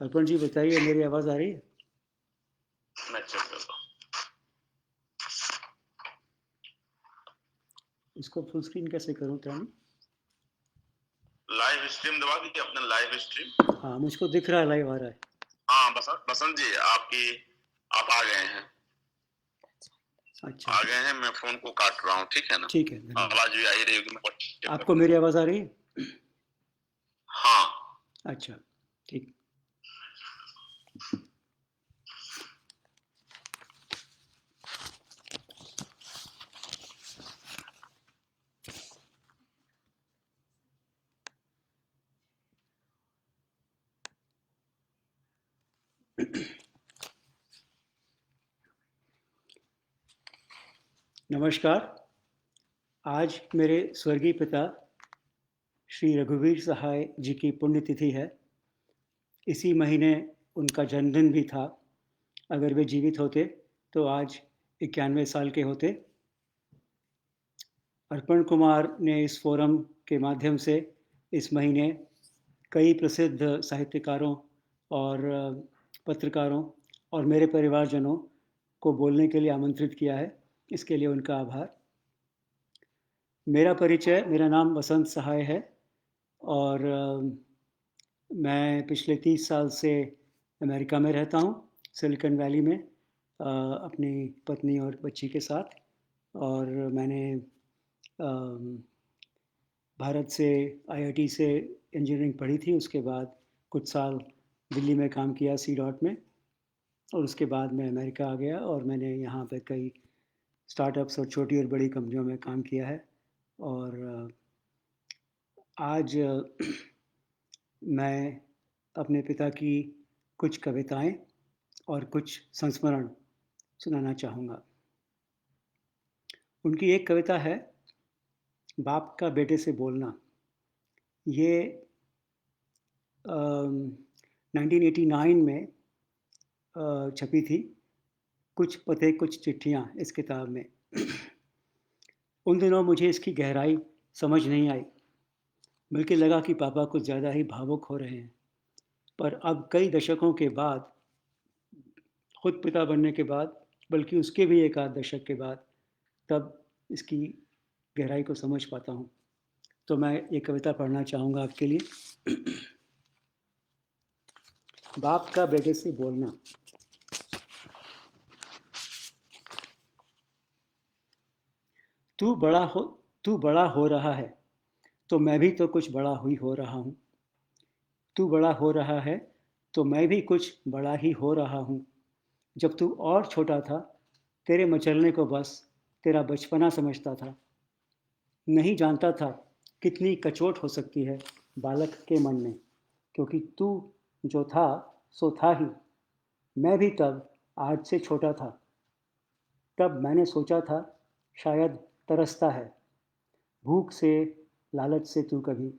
अर्पण जी बताइए, मेरी आवाज़ आ रही है? मैं चेक करता हूँ। इसको फुल स्क्रीन कैसे करूँ टाइम? लाइव स्ट्रीम दबा दीजिए अपने लाइव स्ट्रीम। हाँ, मुझको दिख रहा है, लाइव आ रहा है। हाँ बसंत जी आप आ गए हैं। अच्छा, आ गए हैं, मैं फोन को काट रहा हूँ, ठीक है ना? ठीक है, धन्यवाद। आवाज भी आ ही रही होगी, मैं चेक आपको करता मेरी हूँ। आवाज़ आ रही है? हाँ। अच्छा, ठीक। नमस्कार। आज मेरे स्वर्गीय पिता श्री रघुवीर सहाय जी की पुण्यतिथि है। इसी महीने उनका जन्मदिन भी था। अगर वे जीवित होते तो आज 91 साल के होते। अर्पण कुमार ने इस फोरम के माध्यम से इस महीने कई प्रसिद्ध साहित्यकारों और पत्रकारों और मेरे परिवारजनों को बोलने के लिए आमंत्रित किया है। इसके लिए उनका आभार। मेरा नाम वसंत सहाय है और मैं पिछले 30 साल से अमेरिका में रहता हूँ, सिलिकॉन वैली में, अपनी पत्नी और बच्ची के साथ। और मैंने भारत से आईआईटी से इंजीनियरिंग पढ़ी थी। उसके बाद कुछ साल दिल्ली में काम किया सी डॉट में, और उसके बाद मैं अमेरिका आ गया और मैंने यहाँ पे कई स्टार्टअप्स और छोटी और बड़ी कंपनियों में काम किया है। और आज मैं अपने पिता की कुछ कविताएं और कुछ संस्मरण सुनाना चाहूँगा। उनकी एक कविता है, बाप का बेटे से बोलना। ये 1989 में छपी थी। कुछ पते कुछ चिट्ठियाँ इस किताब में। उन दिनों मुझे इसकी गहराई समझ नहीं आई, बल्कि लगा कि पापा कुछ ज़्यादा ही भावुक हो रहे हैं। पर अब कई दशकों के बाद, खुद पिता बनने के बाद, बल्कि उसके भी एक आध दशक के बाद, तब इसकी गहराई को समझ पाता हूँ। तो मैं ये कविता पढ़ना चाहूँगा आपके लिए। बाप का बेटे से बोलना। तू बड़ा हो रहा है, तो मैं भी तो कुछ बड़ा ही हो रहा हूँ। तू बड़ा हो रहा है, तो मैं भी कुछ बड़ा ही हो रहा हूँ। जब तू और छोटा था, तेरे मचलने को बस तेरा बचपना समझता था। नहीं जानता था कितनी कचोट हो सकती है बालक के मन में, क्योंकि तू जो था सो था ही। मैं भी तब आज से छोटा था। तब मैंने सोचा था शायद तरसता है भूख से, लालच से तू कभी।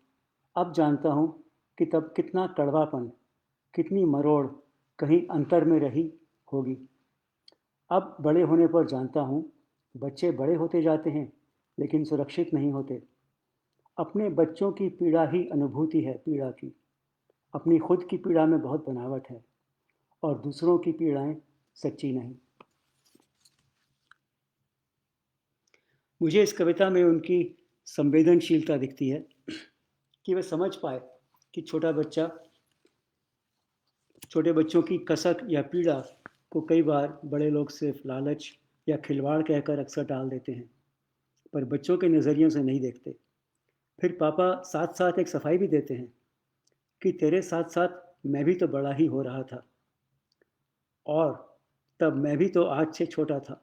अब जानता हूँ कि तब कितना कड़वापन, कितनी मरोड़ कहीं अंतर में रही होगी। अब बड़े होने पर जानता हूँ बच्चे बड़े होते जाते हैं, लेकिन सुरक्षित नहीं होते। अपने बच्चों की पीड़ा ही अनुभूति है पीड़ा की। अपनी खुद की पीड़ा में बहुत बनावट है, और दूसरों की पीड़ाएं सच्ची नहीं। मुझे इस कविता में उनकी संवेदनशीलता दिखती है कि वे समझ पाए कि छोटे बच्चों की कसक या पीड़ा को कई बार बड़े लोग सिर्फ लालच या खिलवाड़ कहकर अक्सर टाल देते हैं, पर बच्चों के नज़रियों से नहीं देखते। फिर पापा साथ साथ एक सफाई भी देते हैं कि तेरे साथ साथ मैं भी तो बड़ा ही हो रहा था, और तब मैं भी तो आज से छोटा था।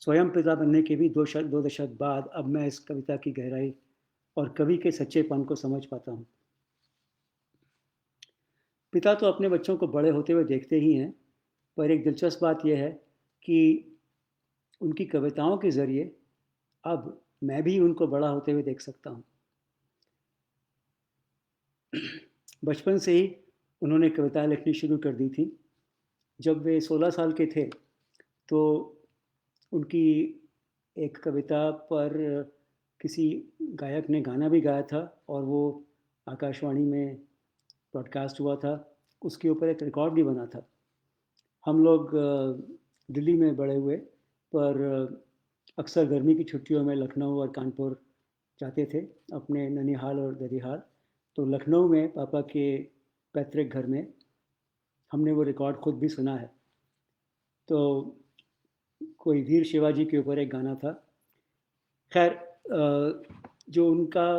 स्वयं पिता बनने के भी दो दशक बाद अब मैं इस कविता की गहराई और कवि के सच्चेपन को समझ पाता हूँ। पिता तो अपने बच्चों को बड़े होते हुए देखते ही हैं, पर एक दिलचस्प बात यह है कि उनकी कविताओं के ज़रिए अब मैं भी उनको बड़ा होते हुए देख सकता हूँ। बचपन से ही उन्होंने कविताएं लिखनी शुरू कर दी थी। जब वे 16 साल के थे तो उनकी एक कविता पर किसी गायक ने गाना भी गाया था, और वो आकाशवाणी में ब्रॉडकास्ट हुआ था। उसके ऊपर एक रिकॉर्ड भी बना था। हम लोग दिल्ली में बड़े हुए, पर अक्सर गर्मी की छुट्टियों में लखनऊ और कानपुर जाते थे, अपने ननिहाल और ददिहाल। तो लखनऊ में पापा के पैतृक घर में हमने वो रिकॉर्ड खुद भी सुना है। तो कोई वीर शिवाजी के ऊपर एक गाना था। खैर, जो उनका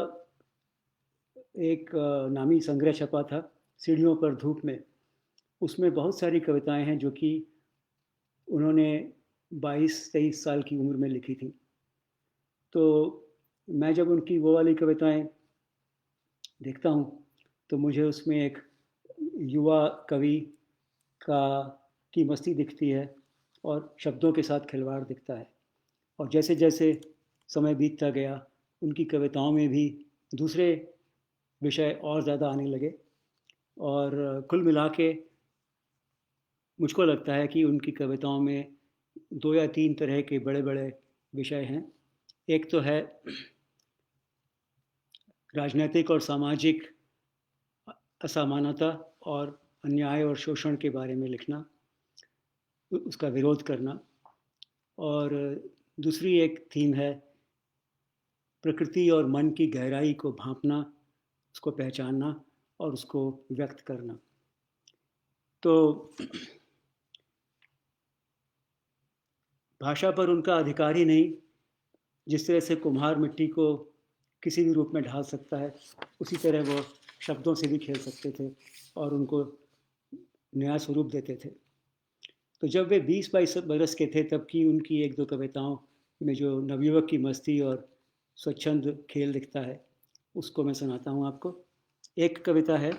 एक नामी संग्रह छपा था, सीढ़ियों पर धूप में, उसमें बहुत सारी कविताएं हैं जो कि उन्होंने 22-23 साल की उम्र में लिखी थी। तो मैं जब उनकी वो वाली कविताएं देखता हूँ, तो मुझे उसमें एक युवा कवि का की मस्ती दिखती है और शब्दों के साथ खिलवाड़ दिखता है। और जैसे जैसे समय बीतता गया, उनकी कविताओं में भी दूसरे विषय और ज़्यादा आने लगे। और कुल मिला के मुझको लगता है कि उनकी कविताओं में 2 या 3 तरह के बड़े-बड़े विषय हैं। एक तो है राजनैतिक और सामाजिक असमानता और अन्याय और शोषण के बारे में लिखना, उसका विरोध करना। और दूसरी एक थीम है प्रकृति और मन की गहराई को भांपना, उसको पहचानना और उसको व्यक्त करना। तो भाषा पर उनका अधिकार ही नहीं, जिस तरह से कुम्हार मिट्टी को किसी भी रूप में ढाल सकता है, उसी तरह वो शब्दों से भी खेल सकते थे और उनको नया स्वरूप देते थे। तो जब वे 20-22 बरस के थे, तब की उनकी एक दो कविताओं में जो नवयुवक की मस्ती और स्वच्छंद खेल दिखता है, उसको मैं सुनाता हूँ आपको। एक कविता है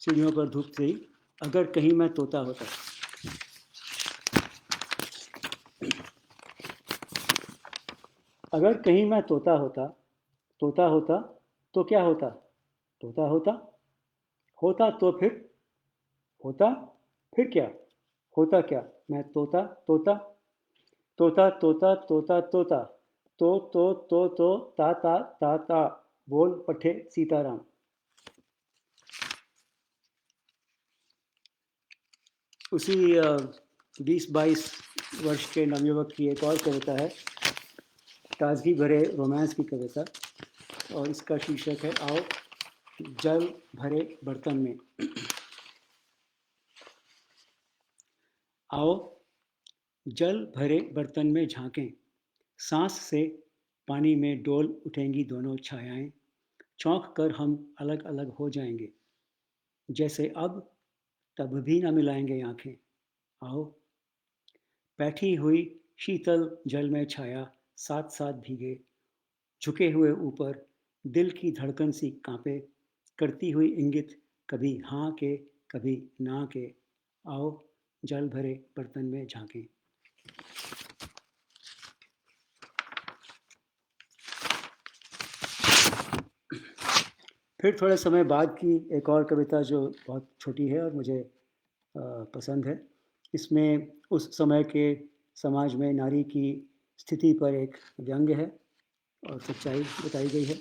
सीढ़ियों पर धूप से ही, अगर कहीं मैं तोता होता। अगर कहीं मैं तोता होता, तोता होता तो क्या होता? तोता होता, होता तो फिर, होता फिर क्या? होता क्या? मैं तोता तोता, तोता तोता तोता तोता, तो ता ता, बोल पठे सीताराम। उसी 20-22 वर्ष के नवयुवक की एक और कविता है, ताजगी भरे रोमांस की कविता, और इसका शीर्षक है आओ जल भरे बर्तन में। आओ जल भरे बर्तन में झांकें, सांस से पानी में डोल उठेंगी दोनों छायाएं, चौंक कर हम अलग अलग हो जाएंगे, जैसे अब तब भी न मिलाएंगे आंखें। आओ बैठी हुई शीतल जल में छाया, साथ साथ भीगे, झुके हुए ऊपर, दिल की धड़कन सी कांपे, करती हुई इंगित कभी हाँ के कभी ना के। आओ जल भरे बर्तन में झांकें। फिर थोड़े समय बाद की एक और कविता जो बहुत छोटी है और मुझे पसंद है। इसमें उस समय के समाज में नारी की स्थिति पर एक व्यंग्य है और सच्चाई बताई गई है।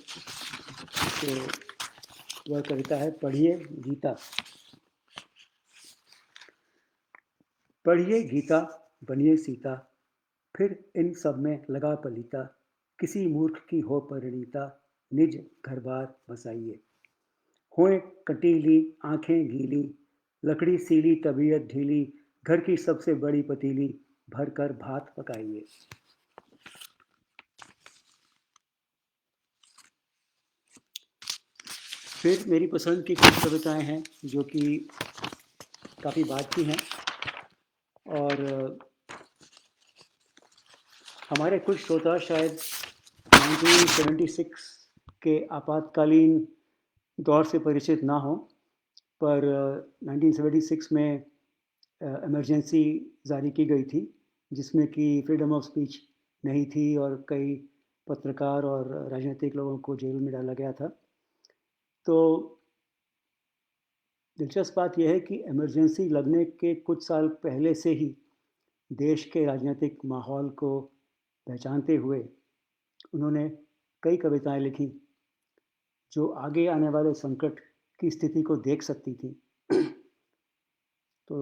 तो वह कविता है पढ़िए गीता। पढ़िए गीता बनिए सीता, फिर इन सब में लगा पलीता, किसी मूर्ख की हो परिणीता, निज घर बार बसाइए। होए कटीली आंखें गीली, लकड़ी सीली तबीयत ढीली, घर की सबसे बड़ी पतीली, भर कर भात पकाइए। फिर मेरी पसंद की कुछ कविताएं हैं जो कि काफ़ी बाद की हैं, और हमारे कुछ श्रोता शायद 1976 के आपातकालीन दौर से परिचित ना हो, पर 1976 में इमरजेंसी जारी की गई थी, जिसमें कि फ्रीडम ऑफ स्पीच नहीं थी और कई पत्रकार और राजनीतिक लोगों को जेल में डाला गया था। तो दिलचस्प बात यह है कि इमरजेंसी लगने के कुछ साल पहले से ही देश के राजनीतिक माहौल को पहचानते हुए उन्होंने कई कविताएं लिखी जो आगे आने वाले संकट की स्थिति को देख सकती थी। तो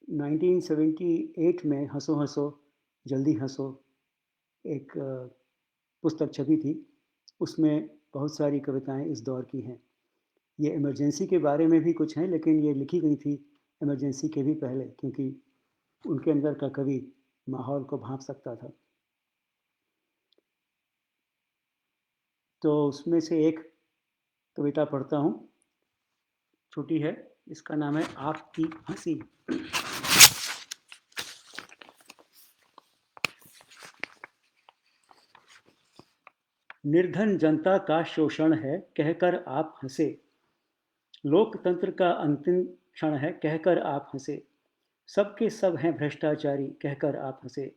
1978 में हँसो हँसो जल्दी हँसो एक पुस्तक छपी थी। उसमें बहुत सारी कविताएँ इस दौर की हैं। ये इमरजेंसी के बारे में भी कुछ हैं, लेकिन ये लिखी गई थी इमरजेंसी के भी पहले, क्योंकि उनके अंदर का कवि माहौल को भाँप सकता था। तो उसमें से एक कविता पढ़ता हूँ, छोटी है, इसका नाम है आपकी हँसी। निर्धन जनता का शोषण है, कहकर आप हंसे। लोकतंत्र का अंतिम क्षण है, कहकर आप हंसे। सबके सब हैं भ्रष्टाचारी, कहकर आप हंसे।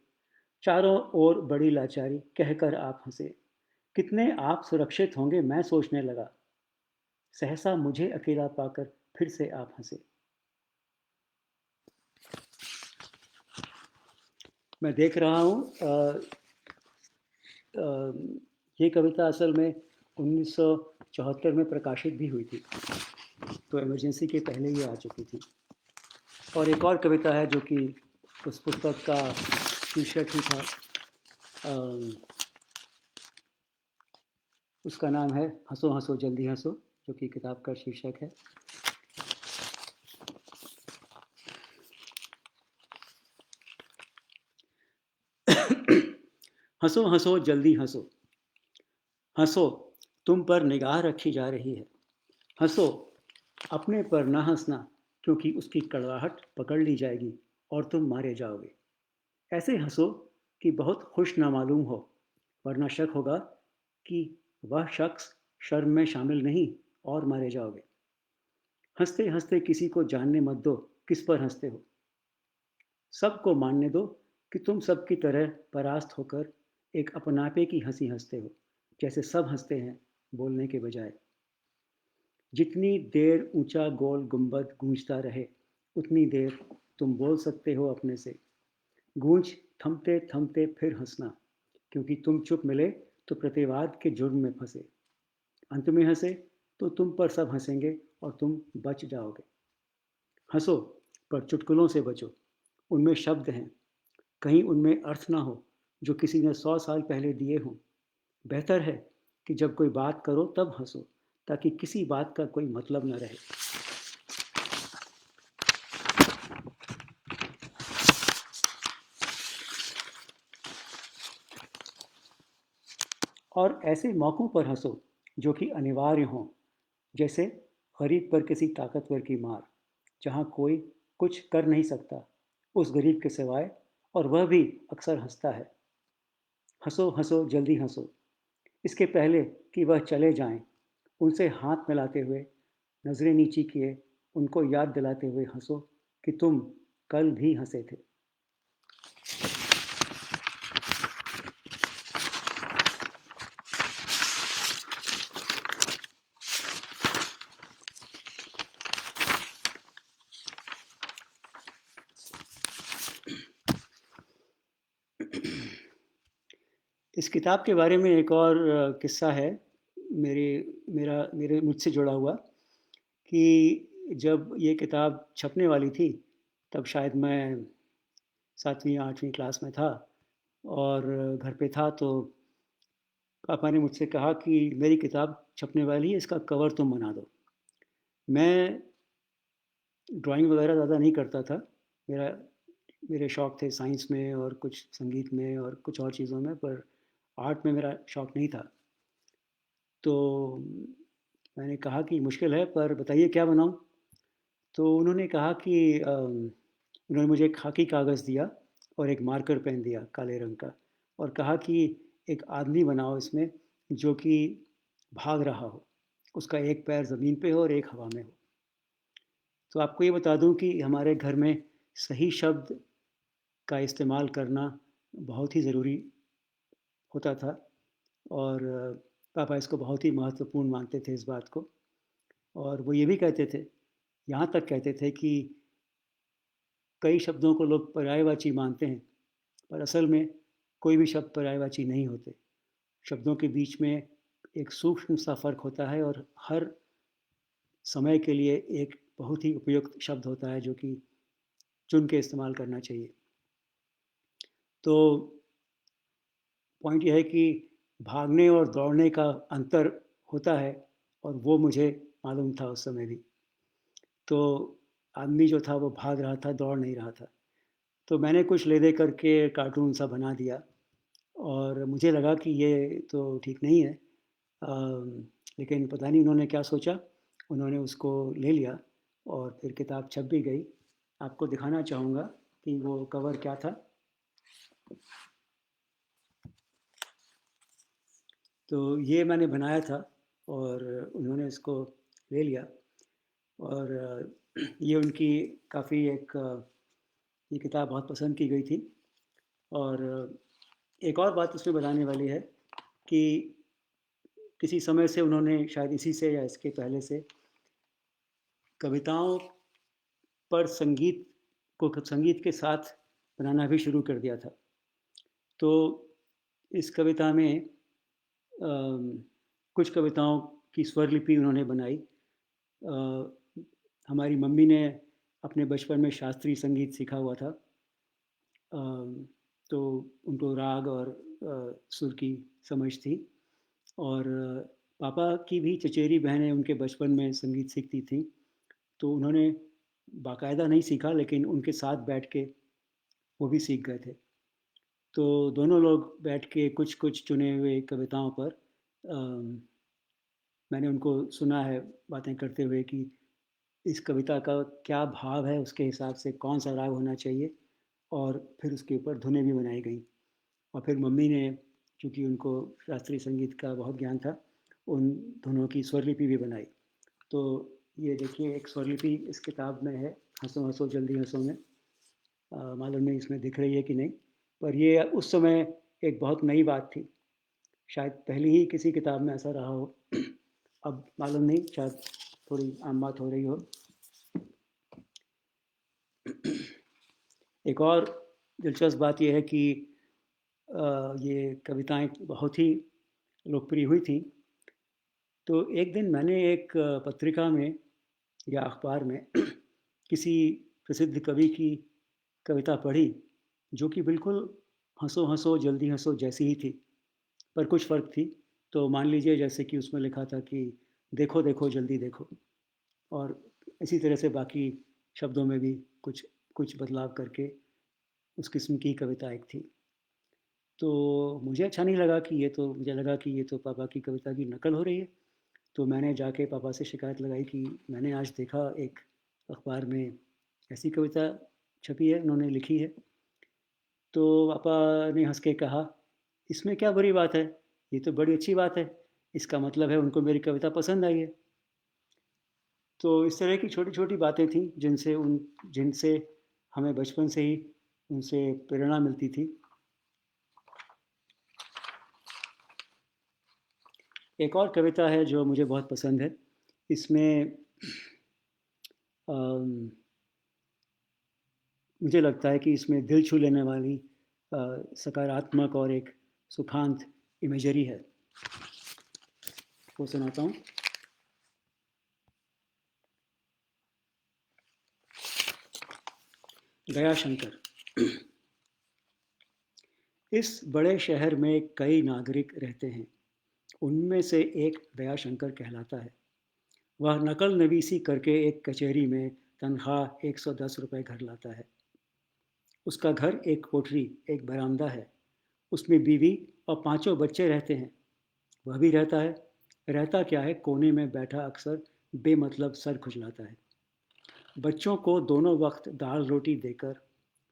चारों ओर बड़ी लाचारी, कहकर आप हंसे। कितने आप सुरक्षित होंगे, मैं सोचने लगा। सहसा मुझे अकेला पाकर फिर से आप हंसे। मैं देख रहा हूँ ये कविता असल में 1974 में प्रकाशित भी हुई थी, तो इमरजेंसी के पहले ही आ चुकी थी। और एक और कविता है जो कि उस पुस्तक का शीर्षक ही था, उसका नाम है हंसो हंसो जल्दी हंसो, जो कि किताब का शीर्षक है। हंसो हंसो जल्दी हंसो, हंसो तुम पर निगाह रखी जा रही है। हंसो अपने पर ना हंसना, क्योंकि उसकी कड़वाहट पकड़ ली जाएगी और तुम मारे जाओगे। ऐसे हंसो कि बहुत खुश ना मालूम हो, वरना शक होगा कि वह शख्स शर्म में शामिल नहीं और मारे जाओगे। हंसते हंसते किसी को जानने मत दो किस पर हंसते हो। सबको मानने दो कि तुम सबकी तरह परास्त होकर एक अपनापे की हंसी हंसते हो, जैसे सब हंसते हैं बोलने के बजाय। जितनी देर ऊंचा गोल गुंबद गूंजता रहे, उतनी देर तुम बोल सकते हो अपने से। गूंज थमते थमते फिर हंसना, क्योंकि तुम चुप मिले तो प्रतिवाद के जुर्म में फंसे। अंत में हंसे तो तुम पर सब हंसेंगे और तुम बच जाओगे। हंसो पर चुटकुलों से बचो, उनमें शब्द हैं, कहीं उनमें अर्थ ना हो जो किसी ने 100 साल पहले दिए हों। बेहतर है कि जब कोई बात करो तब हंसो, ताकि किसी बात का कोई मतलब न रहे। और ऐसे मौक़ों पर हंसो जो कि अनिवार्य हों, जैसे गरीब पर किसी ताकतवर की मार, जहाँ कोई कुछ कर नहीं सकता उस गरीब के सिवाय, और वह भी अक्सर हंसता है। हंसो हंसो जल्दी हंसो, इसके पहले कि वह चले जाएं, उनसे हाथ मिलाते हुए, नज़रें नीची किए, उनको याद दिलाते हुए हंसो कि तुम कल भी हंसे थे। इस किताब के बारे में एक और किस्सा है, मेरे मेरा मेरे मुझसे जुड़ा हुआ, कि जब ये किताब छपने वाली थी, तब शायद मैं 7वीं या 8वीं क्लास में था और घर पे था, तो पापा ने मुझसे कहा कि मेरी किताब छपने वाली है, इसका कवर तुम बना दो। मैं ड्राइंग वगैरह ज़्यादा नहीं करता था। मेरा मेरे शौक थे साइंस में और कुछ संगीत में और कुछ और चीज़ों में, पर आर्ट में मेरा शौक नहीं था। तो मैंने कहा कि मुश्किल है, पर बताइए क्या बनाऊँ? तो उन्होंने कहा कि उन्होंने मुझे एक खाकी कागज़ दिया और एक मार्कर पेन दिया काले रंग का, और कहा कि एक आदमी बनाओ इसमें जो कि भाग रहा हो, उसका एक पैर ज़मीन पे हो और एक हवा में हो। तो आपको ये बता दूं कि हमारे घर में सही शब्द का इस्तेमाल करना बहुत ही ज़रूरी होता था, और पापा इसको बहुत ही महत्वपूर्ण मानते थे इस बात को। और वो ये भी कहते थे, यहाँ तक कहते थे कि कई शब्दों को लोग पर्यायवाची मानते हैं, पर असल में कोई भी शब्द पर्यायवाची नहीं होते। शब्दों के बीच में एक सूक्ष्म सा फ़र्क होता है, और हर समय के लिए एक बहुत ही उपयुक्त शब्द होता है जो कि चुन के इस्तेमाल करना चाहिए। तो पॉइंट ये है कि भागने और दौड़ने का अंतर होता है, और वो मुझे मालूम था उस समय भी। तो आदमी जो था वो भाग रहा था, दौड़ नहीं रहा था। तो मैंने कुछ ले दे करके कार्टून सा बना दिया, और मुझे लगा कि ये तो ठीक नहीं है। लेकिन पता नहीं उन्होंने क्या सोचा, उन्होंने उसको ले लिया और फिर किताब छप भी गई। आपको दिखाना चाहूँगा कि वो कवर क्या था। तो ये मैंने बनाया था और उन्होंने इसको ले लिया, और ये उनकी काफ़ी ये किताब बहुत पसंद की गई थी। और एक और बात उसमें बताने वाली है कि किसी समय से उन्होंने, शायद इसी से या इसके पहले से, कविताओं पर संगीत के साथ बनाना भी शुरू कर दिया था। तो इस कविता में कुछ कविताओं की स्वर लिपि उन्होंने बनाई। हमारी मम्मी ने अपने बचपन में शास्त्रीय संगीत सीखा हुआ था, तो उनको राग और सुर की समझ थी। और पापा की भी चचेरी बहनें उनके बचपन में संगीत सीखती थीं, तो उन्होंने बाकायदा नहीं सीखा, लेकिन उनके साथ बैठ के वो भी सीख गए थे। तो दोनों लोग बैठ के कुछ कुछ चुने हुए कविताओं पर मैंने उनको सुना है बातें करते हुए कि इस कविता का क्या भाव है, उसके हिसाब से कौन सा राग होना चाहिए, और फिर उसके ऊपर धुनें भी बनाई गई। और फिर मम्मी ने, चूँकि उनको शास्त्रीय संगीत का बहुत ज्ञान था, उन धुनों की स्वरलिपि भी बनाई। तो ये देखिए, एक स्वरलिपि इस किताब में है, हँसो हँसो जल्दी हँसो में। मालूम नहीं इसमें दिख रही है कि नहीं, पर ये उस समय एक बहुत नई बात थी। शायद पहली ही किसी किताब में ऐसा रहा हो। अब मालूम नहीं, शायद थोड़ी आम बात हो रही हो। एक और दिलचस्प बात यह है कि ये कविताएं बहुत ही लोकप्रिय हुई थी। तो एक दिन मैंने एक पत्रिका में या अखबार में किसी प्रसिद्ध कवि की कविता पढ़ी, जो कि बिल्कुल हंसो हंसो जल्दी हंसो जैसी ही थी, पर कुछ फ़र्क थी। तो मान लीजिए जैसे कि उसमें लिखा था कि देखो देखो जल्दी देखो, और इसी तरह से बाकी शब्दों में भी कुछ कुछ बदलाव करके उस किस्म की कविता एक थी। तो मुझे अच्छा नहीं लगा कि मुझे लगा कि ये तो पापा की कविता की नकल हो रही है। तो मैंने जाके पापा से शिकायत लगाई कि मैंने आज देखा एक अखबार में ऐसी कविता छपी है, उन्होंने लिखी है। तो पापा ने हंस के कहा, इसमें क्या बुरी बात है, ये तो बड़ी अच्छी बात है, इसका मतलब है उनको मेरी कविता पसंद आई है। तो इस तरह की छोटी छोटी बातें थी जिनसे हमें बचपन से ही उनसे प्रेरणा मिलती थी। एक और कविता है जो मुझे बहुत पसंद है। इसमें अम, मुझे लगता है कि इसमें दिल छू लेने वाली सकारात्मक और एक सुखांत इमेजरी है। वो सुनाता हूँ। दयाशंकर। इस बड़े शहर में कई नागरिक रहते हैं, उनमें से एक दयाशंकर कहलाता है। वह नकल नवीसी करके एक कचहरी में तनख्वाह 110 रुपये घर लाता है। उसका घर एक कोठरी, एक बरामदा है। उसमें बीवी और पांचों बच्चे रहते हैं। वह भी रहता है। रहता क्या है, कोने में बैठा अक्सर बेमतलब सर खुजलाता है। बच्चों को दोनों वक्त दाल रोटी देकर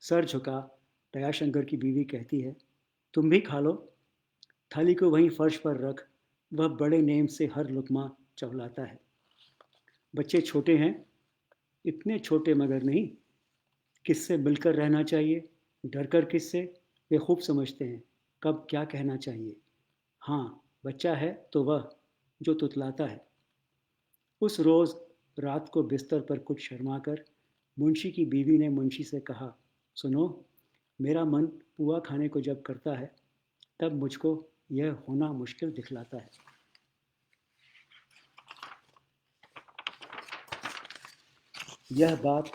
सर झुका दयाशंकर की बीवी कहती है, तुम भी खा लो। थाली को वहीं फर्श पर रख वह बड़े नेम से हर लुकमा चबलाता है। बच्चे छोटे हैं, इतने छोटे मगर नहीं, किससे मिलकर रहना चाहिए, डर कर किससे, वे खूब समझते हैं कब क्या कहना चाहिए। हाँ, बच्चा है तो वह जो तुतलाता है। उस रोज़ रात को बिस्तर पर कुछ शर्मा कर मुंशी की बीवी ने मुंशी से कहा, सुनो, मेरा मन पुआ खाने को जब करता है तब मुझको यह होना मुश्किल दिखलाता है। यह बात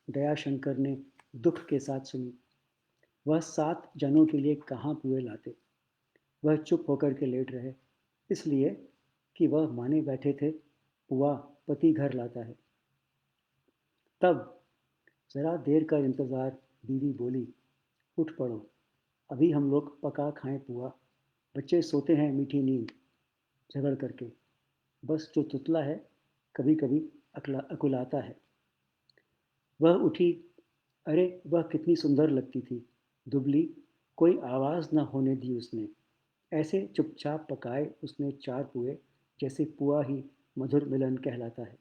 दयाशंकर ने दुख के साथ सुनी। वह 7 जनों के लिए कहाँ पुए लाते। वह चुप होकर के लेट रहे, इसलिए कि वह माने बैठे थे पुआ पति घर लाता है। तब जरा देर का इंतज़ार, बीवी बोली, उठ पड़ो, अभी हम लोग पका खाएं पुआ, बच्चे सोते हैं मीठी नींद झगड़ करके, बस जो तुतला है कभी कभी अकुलाता है। वह उठी, अरे वह कितनी सुंदर लगती थी, दुबली, कोई आवाज़ न होने दी उसने। ऐसे चुपचाप पकाए उसने 4 पुए, जैसे पुआ ही मधुर मिलन कहलाता है।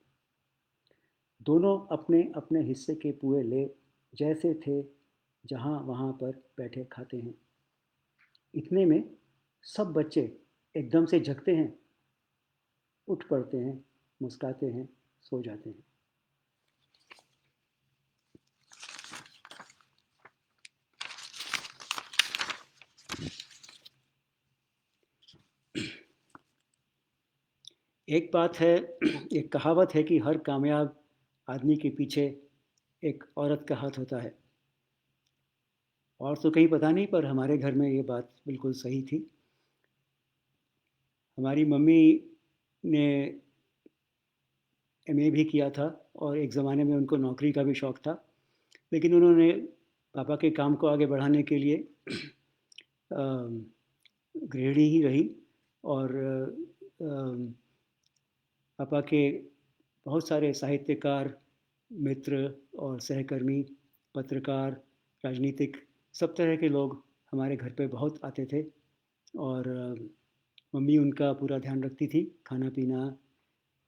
दोनों अपने अपने हिस्से के पुए ले जैसे थे जहाँ वहाँ पर बैठे खाते हैं। इतने में सब बच्चे एकदम से जगते हैं, उठ पड़ते हैं, मुस्काते हैं, सो जाते हैं। एक बात है, एक कहावत है कि हर कामयाब आदमी के पीछे एक औरत का हाथ होता है। और तो कहीं पता नहीं, पर हमारे घर में ये बात बिल्कुल सही थी। हमारी मम्मी ने एमए भी किया था और एक ज़माने में उनको नौकरी का भी शौक़ था, लेकिन उन्होंने पापा के काम को आगे बढ़ाने के लिए गृहिणी ही रही। और पापा के बहुत सारे साहित्यकार मित्र और सहकर्मी, पत्रकार, राजनीतिक, सब तरह के लोग हमारे घर पे बहुत आते थे। और मम्मी उनका पूरा ध्यान रखती थी, खाना पीना।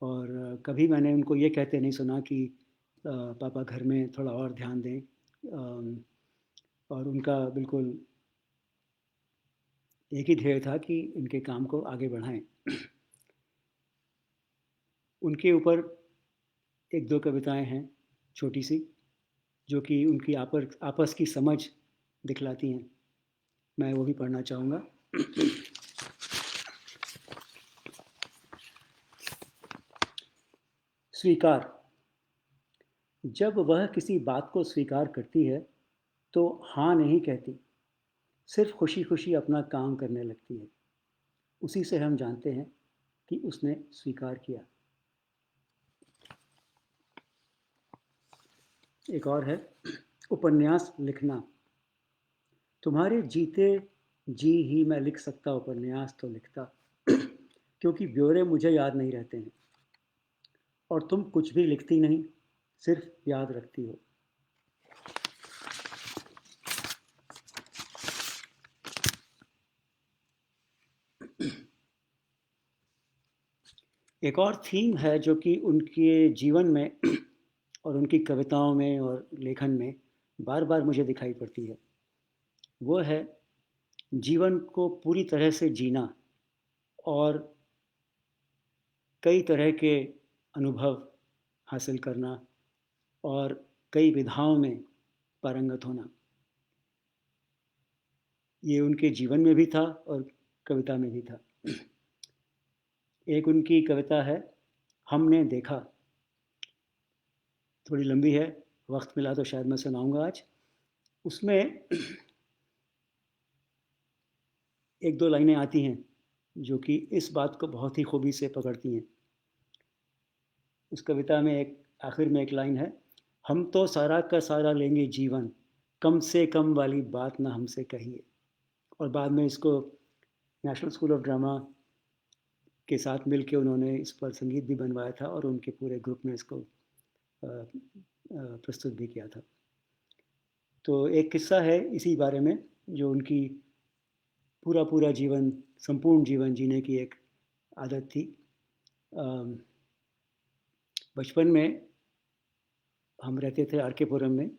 और कभी मैंने उनको ये कहते नहीं सुना कि पापा घर में थोड़ा और ध्यान दें। और उनका बिल्कुल एक ही ध्येय था कि इनके काम को आगे बढ़ाएं। उनके ऊपर एक दो कविताएं हैं छोटी सी, जो कि उनकी आपस की समझ दिखलाती हैं। मैं वो भी पढ़ना चाहूँगा। स्वीकार। जब वह किसी बात को स्वीकार करती है तो हाँ नहीं कहती, सिर्फ खुशी खुशी अपना काम करने लगती है। उसी से हम जानते हैं कि उसने स्वीकार किया। एक और है, उपन्यास लिखना। तुम्हारे जीते जी ही मैं लिख सकता उपन्यास तो लिखता, क्योंकि ब्यौरे मुझे याद नहीं रहते हैं। और तुम कुछ भी लिखती नहीं, सिर्फ याद रखती हो। एक और थीम है जो कि उनके जीवन में और उनकी कविताओं में और लेखन में बार बार मुझे दिखाई पड़ती है। वो है जीवन को पूरी तरह से जीना और कई तरह के अनुभव हासिल करना और कई विधाओं में पारंगत होना। ये उनके जीवन में भी था और कविता में भी था। एक उनकी कविता है, हमने देखा। थोड़ी लंबी है, वक्त मिला तो शायद मैं सुनाऊंगा आज। उसमें एक दो लाइनें आती हैं जो कि इस बात को बहुत ही खूबी से पकड़ती हैं। उस कविता में एक आखिर में एक लाइन है, हम तो सारा का सारा लेंगे जीवन, कम से कम वाली बात ना हमसे कहिए। और बाद में इसको नेशनल स्कूल ऑफ ड्रामा के साथ मिलके उन्होंने इस पर संगीत भी बनवाया था और उनके पूरे ग्रुप ने इसको प्रस्तुत भी किया था। तो एक किस्सा है इसी बारे में, जो उनकी पूरा पूरा जीवन, संपूर्ण जीवन जीने की एक आदत थी। बचपन में हम रहते थे आर के पुरम में,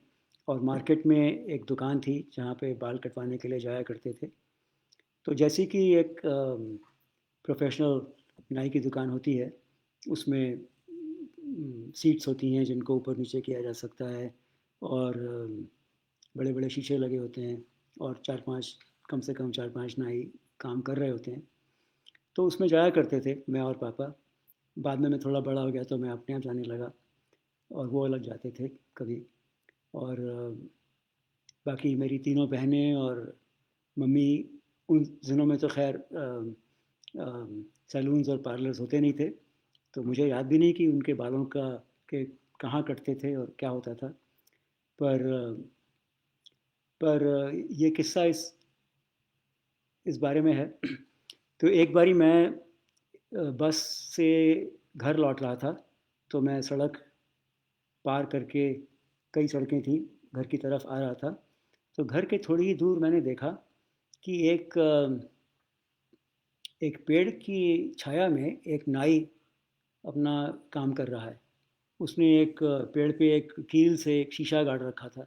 और मार्केट में एक दुकान थी जहाँ पे बाल कटवाने के लिए जाया करते थे। तो जैसे कि एक प्रोफेशनल नाई की दुकान होती है, उसमें सीट्स होती हैं जिनको ऊपर नीचे किया जा सकता है, और बड़े बड़े शीशे लगे होते हैं, और कम से कम 4-5 नाई काम कर रहे होते हैं। तो उसमें जाया करते थे मैं और पापा। बाद में मैं थोड़ा बड़ा हो गया तो मैं अपने आप जाने लगा और वो अलग जाते थे कभी। और बाकी मेरी तीनों बहनें और मम्मी, उन दिनों में तो खैर सैलून्स और पार्लर्स होते नहीं थे, तो मुझे याद भी नहीं कि उनके बालों का के कहाँ कटते थे और क्या होता था। पर पर ये किस्सा इस बारे में है। तो एक बारी मैं बस से घर लौट रहा था, तो मैं सड़क पार करके, कई सड़कें थी, घर की तरफ आ रहा था। तो घर के थोड़ी ही दूर मैंने देखा कि एक पेड़ की छाया में एक नाई अपना काम कर रहा है। उसने एक पेड़ पे एक कील से एक शीशा गाड़ रखा था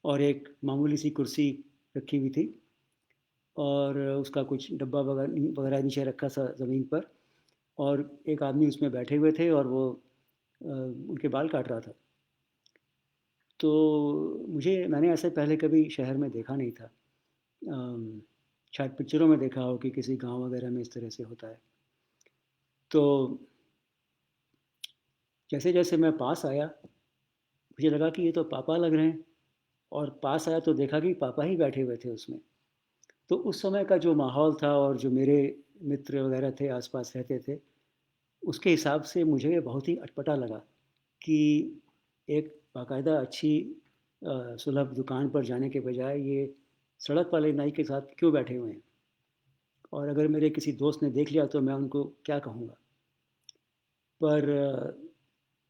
और एक मामूली सी कुर्सी रखी हुई थी, और उसका कुछ डब्बा वगैरह वगैरह नीचे रखा था ज़मीन पर, और एक आदमी उसमें बैठे हुए थे और वो उनके बाल काट रहा था। तो मैंने ऐसे पहले कभी शहर में देखा नहीं था। शायद पिक्चरों में देखा हो कि किसी गांव वगैरह में इस तरह से होता है। तो जैसे जैसे मैं पास आया, मुझे लगा कि ये तो पापा लग रहे हैं, और पास आया तो देखा कि पापा ही बैठे हुए थे उसमें। तो उस समय का जो माहौल था और जो मेरे मित्र वगैरह थे आसपास रहते थे, उसके हिसाब से मुझे ये बहुत ही अटपटा लगा कि एक बाकायदा अच्छी सुलभ दुकान पर जाने के बजाय ये सड़क वाले नाई के साथ क्यों बैठे हुए हैं, और अगर मेरे किसी दोस्त ने देख लिया तो मैं उनको क्या कहूँगा। पर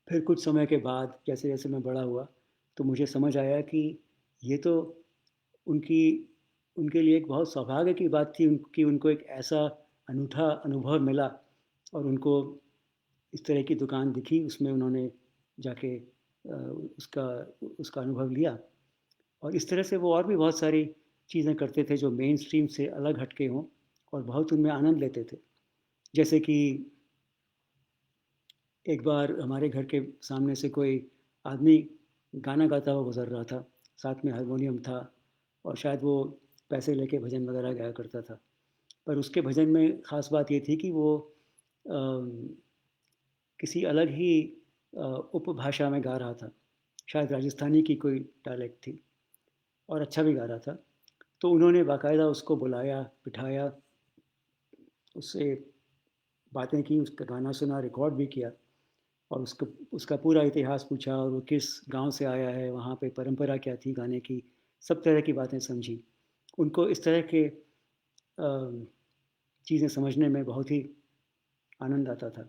फिर कुछ समय के बाद जैसे जैसे मैं बड़ा हुआ, तो मुझे समझ आया कि ये तो उनकी उनके लिए एक बहुत सौभाग्य की बात थी कि उनको एक ऐसा अनूठा अनुभव मिला, और उनको इस तरह की दुकान दिखी, उसमें उन्होंने जाके उसका उसका अनुभव लिया, और इस तरह से वो और भी बहुत सारी चीज़ें करते थे जो मेन स्ट्रीम से अलग हटके हों, और बहुत उनमें आनंद लेते थे। जैसे कि एक बार हमारे घर के सामने से कोई आदमी गाना गाता हुआ गुजर रहा था, साथ में हारमोनियम था, और शायद वो पैसे लेके भजन वगैरह गाया करता था। पर उसके भजन में ख़ास बात ये थी कि वो किसी अलग ही उपभाषा में गा रहा था, शायद राजस्थानी की कोई डायलेक्ट थी, और अच्छा भी गा रहा था। तो उन्होंने बाकायदा उसको बुलाया, बिठाया, उससे बातें की, उसका गाना सुना, रिकॉर्ड भी किया, और उसका उसका पूरा इतिहास पूछा, और वो किस गांव से आया है, वहाँ पे परंपरा क्या थी गाने की, सब तरह की बातें समझी। उनको इस तरह के चीज़ें समझने में बहुत ही आनंद आता था।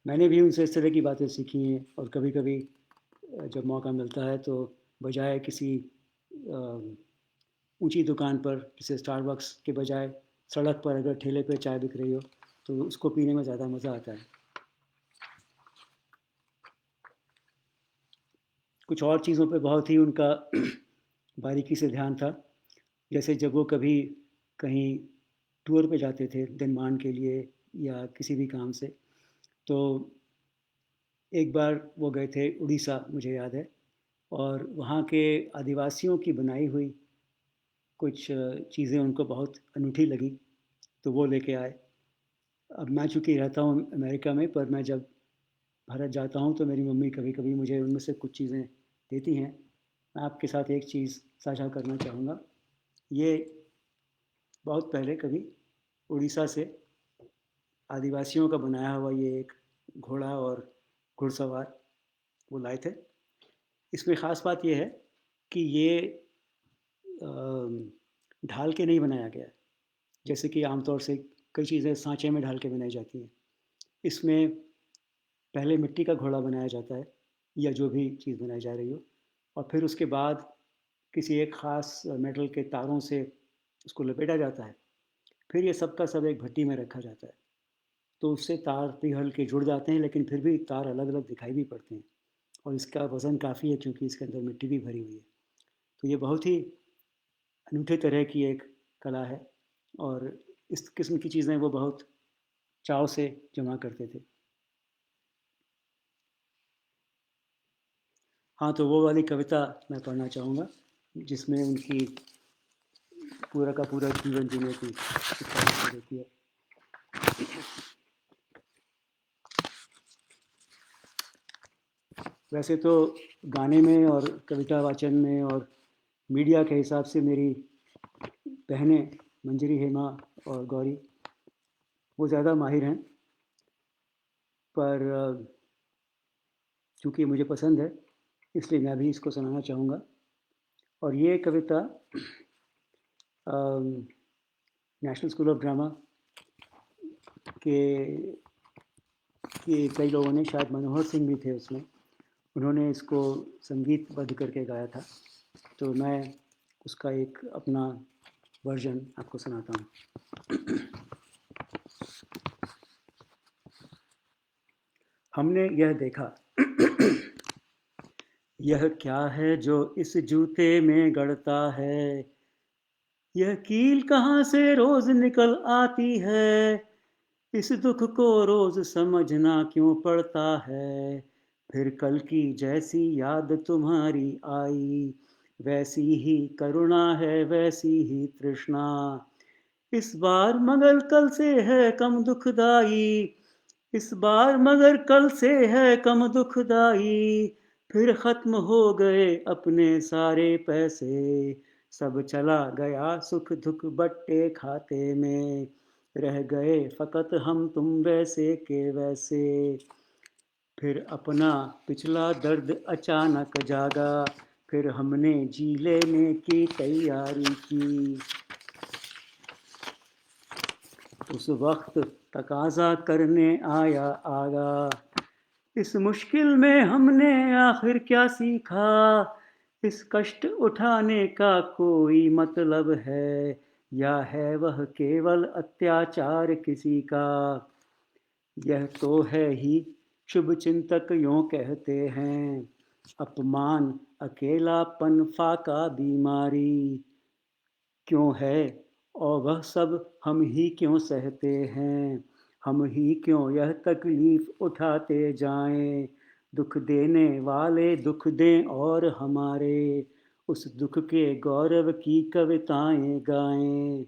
मैंने भी उनसे इस तरह की बातें सीखी हैं, और कभी कभी जब मौका मिलता है तो बजाय किसी ऊंची दुकान पर, जैसे स्टारबक्स के बजाय सड़क पर अगर ठेले पे चाय बिक रही हो, तो उसको पीने में ज़्यादा मज़ा आता है। कुछ और चीज़ों पे बहुत ही उनका बारीकी से ध्यान था। जैसे जब वो कभी कहीं टूर पे जाते थे दिन के लिए या किसी भी काम से, तो एक बार वो गए थे उड़ीसा, मुझे याद है, और वहाँ के आदिवासियों की बनाई हुई कुछ चीज़ें उनको बहुत अनूठी लगी, तो वो लेके आए। अब मैं चूँकि रहता हूँ अमेरिका में, पर मैं जब भारत जाता हूँ तो मेरी मम्मी कभी कभी मुझे उनमें से कुछ चीज़ें देती हैं। मैं आपके साथ एक चीज़ साझा करना चाहूँगा। ये बहुत पहले कभी उड़ीसा से आदिवासियों का बनाया हुआ ये एक घोड़ा और घुड़सवार वो लाए थे। इसमें ख़ास बात ये है कि ये ढाल के नहीं बनाया गया है, जैसे कि आमतौर से कई चीज़ें सांचे में ढाल के बनाई जाती हैं। इसमें पहले मिट्टी का घोड़ा बनाया जाता है, या जो भी चीज़ बनाई जा रही हो, और फिर उसके बाद किसी एक ख़ास मेटल के तारों से उसको लपेटा जाता है। फिर ये सब का सब एक भट्टी में रखा जाता है, तो उससे तार पिघल के जुड़ जाते हैं, लेकिन फिर भी तार अलग अलग दिखाई भी पड़ते हैं, और इसका वज़न काफ़ी है क्योंकि इसके अंदर मिट्टी भी भरी हुई है। तो ये बहुत ही अनूठे तरह की एक कला है, और इस किस्म की चीज़ें वो बहुत चाव से जमा करते थे। हाँ, तो वो वाली कविता मैं पढ़ना चाहूँगा, जिसमें उनकी पूरा का पूरा जीवन जीने की शिक्षा देती है। वैसे तो गाने में और कविता वाचन में और मीडिया के हिसाब से मेरी बहनें मंजरी, हेमा और गौरी वो ज़्यादा माहिर हैं, पर चूँकि मुझे पसंद है इसलिए मैं भी इसको सुनाना चाहूँगा। और ये कविता नेशनल स्कूल ऑफ ड्रामा के कई लोगों ने, शायद मनोहर सिंह भी थे उसमें, उन्होंने इसको संगीतबद्ध करके गाया था, तो मैं उसका एक अपना वर्जन आपको सुनाता हूँ। हमने यह देखा, यह क्या है जो इस जूते में गड़ता है, यह कील कहाँ से रोज निकल आती है, इस दुख को रोज समझना क्यों पड़ता है, फिर कल की जैसी याद तुम्हारी आई, वैसी ही करुणा है वैसी ही तृष्णा, इस बार मगर कल से है कम दुखदाई, इस बार मगर कल से है कम दुखदाई, फिर खत्म हो गए अपने सारे पैसे, सब चला गया सुख दुख बट्टे खाते में, रह गए फकत हम तुम वैसे के वैसे, फिर अपना पिछला दर्द अचानक जागा, फिर हमने जी लेने की तैयारी की, उस वक्त तकाजा करने आया आगा, इस मुश्किल में हमने आखिर क्या सीखा, इस कष्ट उठाने का कोई मतलब है, या है वह केवल अत्याचार किसी का, यह तो है ही शुभ चिंतक यों कहते हैं, अपमान अकेलापन फाका बीमारी, क्यों है और वह सब हम ही क्यों सहते हैं, हम ही क्यों यह तकलीफ उठाते जाएं, दुख देने वाले दुख दें और हमारे, उस दुख के गौरव की कविताएं गाएं,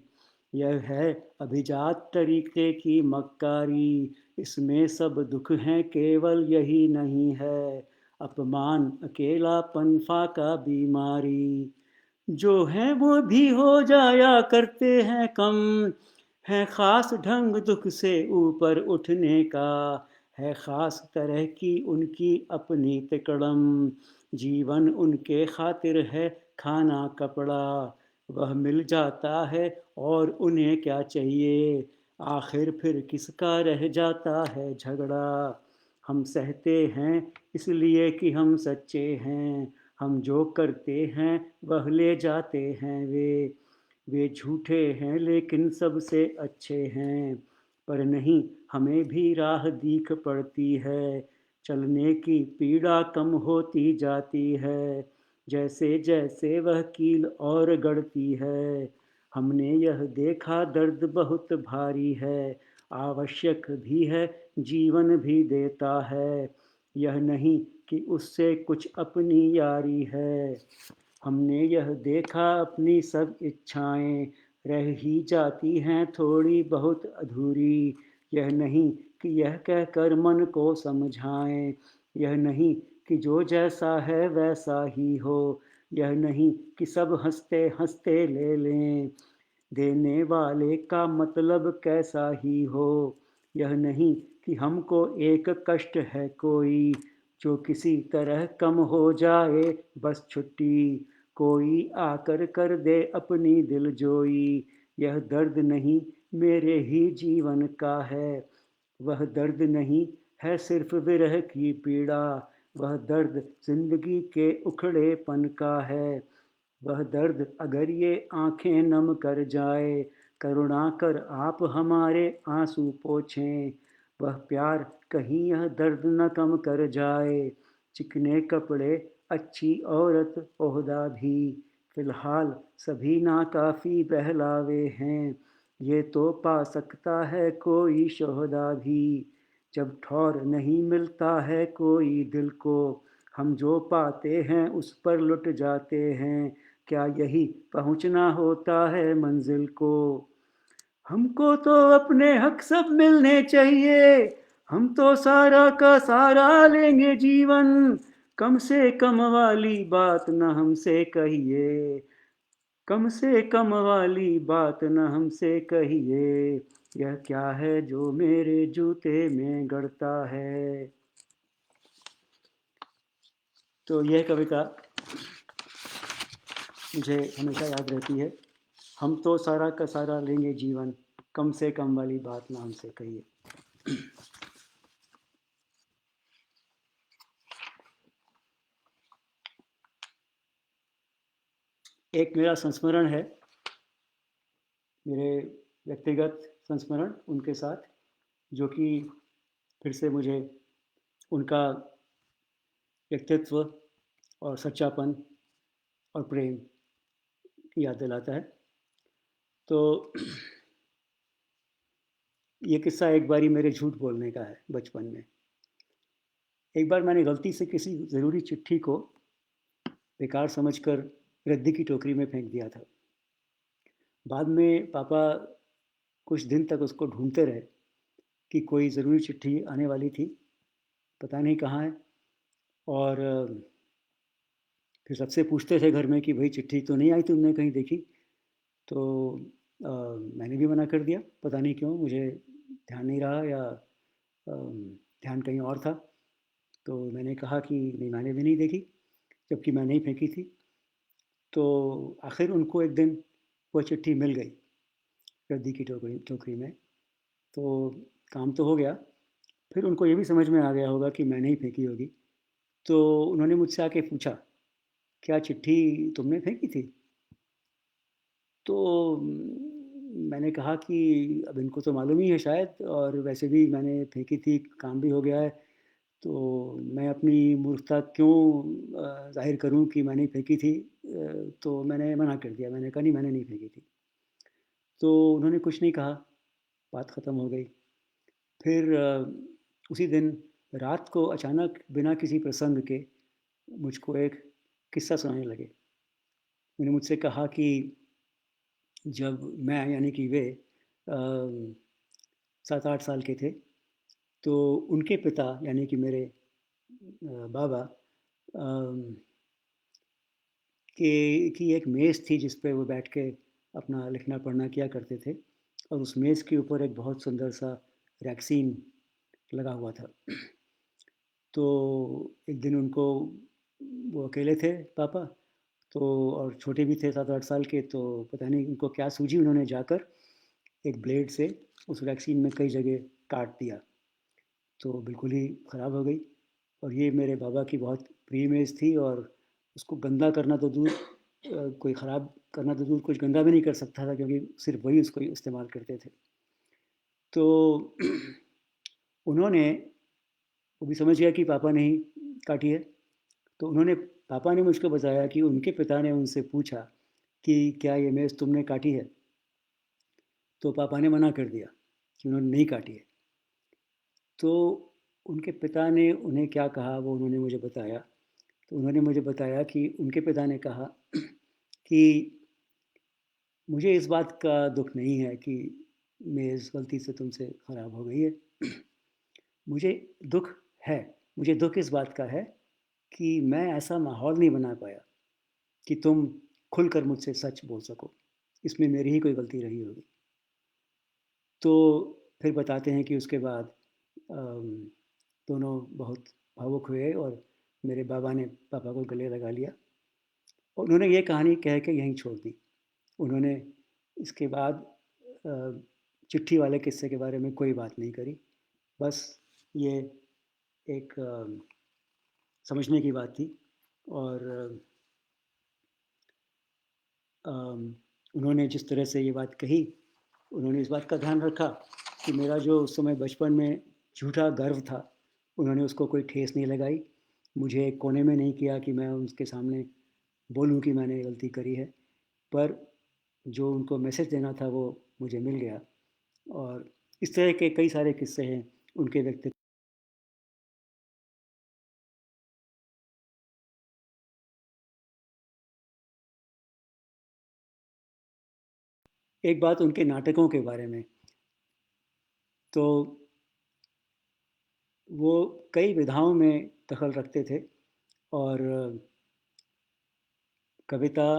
यह है अभिजात तरीके की मक्कारी, इसमें सब दुख हैं केवल यही नहीं है, अपमान अकेलापन फाका बीमारी, जो हैं वो भी हो जाया करते हैं कम, है खास ढंग दुख से ऊपर उठने का, है खास तरह की उनकी अपनी तिकड़म, जीवन उनके खातिर है खाना कपड़ा, वह मिल जाता है और उन्हें क्या चाहिए, आखिर फिर किसका रह जाता है झगड़ा, हम सहते हैं इसलिए कि हम सच्चे हैं, हम जो करते हैं वह ले जाते हैं वे झूठे हैं लेकिन सबसे अच्छे हैं, पर नहीं हमें भी राह दीख पड़ती है, चलने की पीड़ा कम होती जाती है, जैसे जैसे वह कील और गढ़ती है, हमने यह देखा दर्द बहुत भारी है, आवश्यक भी है जीवन भी देता है, यह नहीं कि उससे कुछ अपनी यारी है, हमने यह देखा अपनी सब इच्छाएं रह ही जाती हैं थोड़ी बहुत अधूरी, यह नहीं कि यह कहकर मन को समझाएं, यह नहीं कि जो जैसा है वैसा ही हो, यह नहीं कि सब हंसते हंसते ले लें, देने वाले का मतलब कैसा ही हो, यह नहीं कि हमको एक कष्ट है कोई, जो किसी तरह कम हो जाए बस छुट्टी, कोई आकर कर दे अपनी दिलजोई, यह दर्द नहीं मेरे ही जीवन का है, वह दर्द नहीं है सिर्फ विरह की पीड़ा, वह दर्द जिंदगी के उखड़ेपन का है, वह दर्द अगर ये आंखें नम कर जाए, करुणा कर आप हमारे आंसू पोंछें, वह प्यार कहीं यह दर्द न कम कर जाए, चिकने कपड़े अच्छी औरत ओहदा भी, फिलहाल सभी नाकाफी बहलावे हैं, ये तो पा सकता है कोई शोहदा भी, जब ठौर नहीं मिलता है कोई दिल को, हम जो पाते हैं उस पर लुट जाते हैं, क्या यही पहुंचना होता है मंजिल को, हमको तो अपने हक सब मिलने चाहिए, हम तो सारा का सारा लेंगे जीवन, कम से कम वाली बात न हमसे कहिए, कम से कम वाली बात न हमसे कहिए, यह क्या है जो मेरे जूते में गड़ता है। तो यह कविता मुझे हमेशा याद रहती है। हम तो सारा का सारा लेंगे जीवन, कम से कम वाली बात ना हमसे कहिए। एक मेरा संस्मरण है, मेरे व्यक्तिगत संस्मरण उनके साथ, जो कि फिर से मुझे उनका व्यक्तित्व और सच्चापन और प्रेम की याद दिलाता है। तो ये किस्सा एक बारी मेरे झूठ बोलने का है बचपन में। एक बार मैंने गलती से किसी ज़रूरी चिट्ठी को बेकार समझकर रद्दी की टोकरी में फेंक दिया था। बाद में पापा कुछ दिन तक उसको ढूंढते रहे कि कोई ज़रूरी चिट्ठी आने वाली थी, पता नहीं कहाँ है। और फिर सबसे पूछते थे घर में कि भाई चिट्ठी तो नहीं आई, तुमने कहीं देखी? तो मैंने भी मना कर दिया, पता नहीं क्यों, मुझे ध्यान नहीं रहा या ध्यान कहीं और था। तो मैंने कहा कि नहीं, मैंने भी नहीं देखी, जबकि मैंने ही फेंकी थी। तो आखिर उनको एक दिन वो चिट्ठी मिल गई रद्दी की टोकरी टोकरी में। तो काम तो हो गया। फिर उनको ये भी समझ में आ गया होगा कि मैंने ही फेंकी होगी। तो उन्होंने मुझसे आके पूछा, क्या चिट्ठी तुमने फेंकी थी? तो मैंने कहा कि अब इनको तो मालूम ही है शायद, और वैसे भी मैंने फेंकी थी, काम भी हो गया है। तो मैं अपनी मूर्खता क्यों ज़ाहिर करूँ कि मैंने फेंकी थी। तो मैंने मना कर दिया, मैंने कहा नहीं, मैंने नहीं फेंकी थी। तो उन्होंने कुछ नहीं कहा, बात ख़त्म हो गई। फिर उसी दिन रात को अचानक बिना किसी प्रसंग के मुझको एक किस्सा सुनाने लगे। उन्होंने मुझसे कहा कि जब मैं यानी कि वे 7-8 साल के थे, तो उनके पिता यानी कि मेरे बाबा की एक मेज़ थी जिस पे वो बैठ के अपना लिखना पढ़ना किया करते थे, और उस मेज़ के ऊपर एक बहुत सुंदर सा रैक्सीन लगा हुआ था। तो एक दिन उनको, वो अकेले थे पापा, तो और छोटे भी थे 7-8 साल के, तो पता नहीं उनको क्या सूझी, उन्होंने जाकर एक ब्लेड से उस वैक्सीन में कई जगह काट दिया। तो बिल्कुल ही ख़राब हो गई। और ये मेरे बाबा की बहुत प्रिय मेज़ थी, और उसको गंदा करना तो दूर, कोई ख़राब करना तो दूर, कुछ गंदा भी नहीं कर सकता था, क्योंकि सिर्फ वही उसको इस्तेमाल करते थे। तो उन्होंने, वो भी समझ गया कि पापा ने ही काटी है। तो उन्होंने, पापा ने मुझको बताया कि उनके पिता ने उनसे पूछा कि क्या ये मेज़ तुमने काटी है? तो पापा ने मना कर दिया कि उन्होंने नहीं काटी है। तो उनके पिता ने उन्हें क्या कहा वो उन्होंने मुझे बताया। तो उन्होंने मुझे बताया कि उनके पिता ने कहा कि मुझे इस बात का दुख नहीं है कि मेज़ गलती से तुमसे ख़राब हो गई है। मुझे दुख है, मुझे दुख इस बात का है कि मैं ऐसा माहौल नहीं बना पाया कि तुम खुलकर मुझसे सच बोल सको। इसमें मेरी ही कोई गलती रही होगी। तो फिर बताते हैं कि उसके बाद दोनों बहुत भावुक हुए, और मेरे बाबा ने पापा को गले लगा लिया, और उन्होंने ये कहानी कह के यहीं छोड़ दी। उन्होंने इसके बाद अ, चिट्ठी वाले किस्से के बारे में कोई बात नहीं करी। बस ये एक समझने की बात थी। और उन्होंने जिस तरह से ये बात कही, उन्होंने इस बात का ध्यान रखा कि मेरा जो उस समय बचपन में झूठा गर्व था, उन्होंने उसको कोई ठेस नहीं लगाई। मुझे एक कोने में नहीं किया कि मैं उनके सामने बोलूँ कि मैंने गलती करी है। पर जो उनको मैसेज देना था वो मुझे मिल गया। और इस तरह के कई सारे किस्से हैं उनके व्यक्तित्व। एक बात उनके नाटकों के बारे में, तो वो कई विधाओं में दखल रखते थे, और कविता,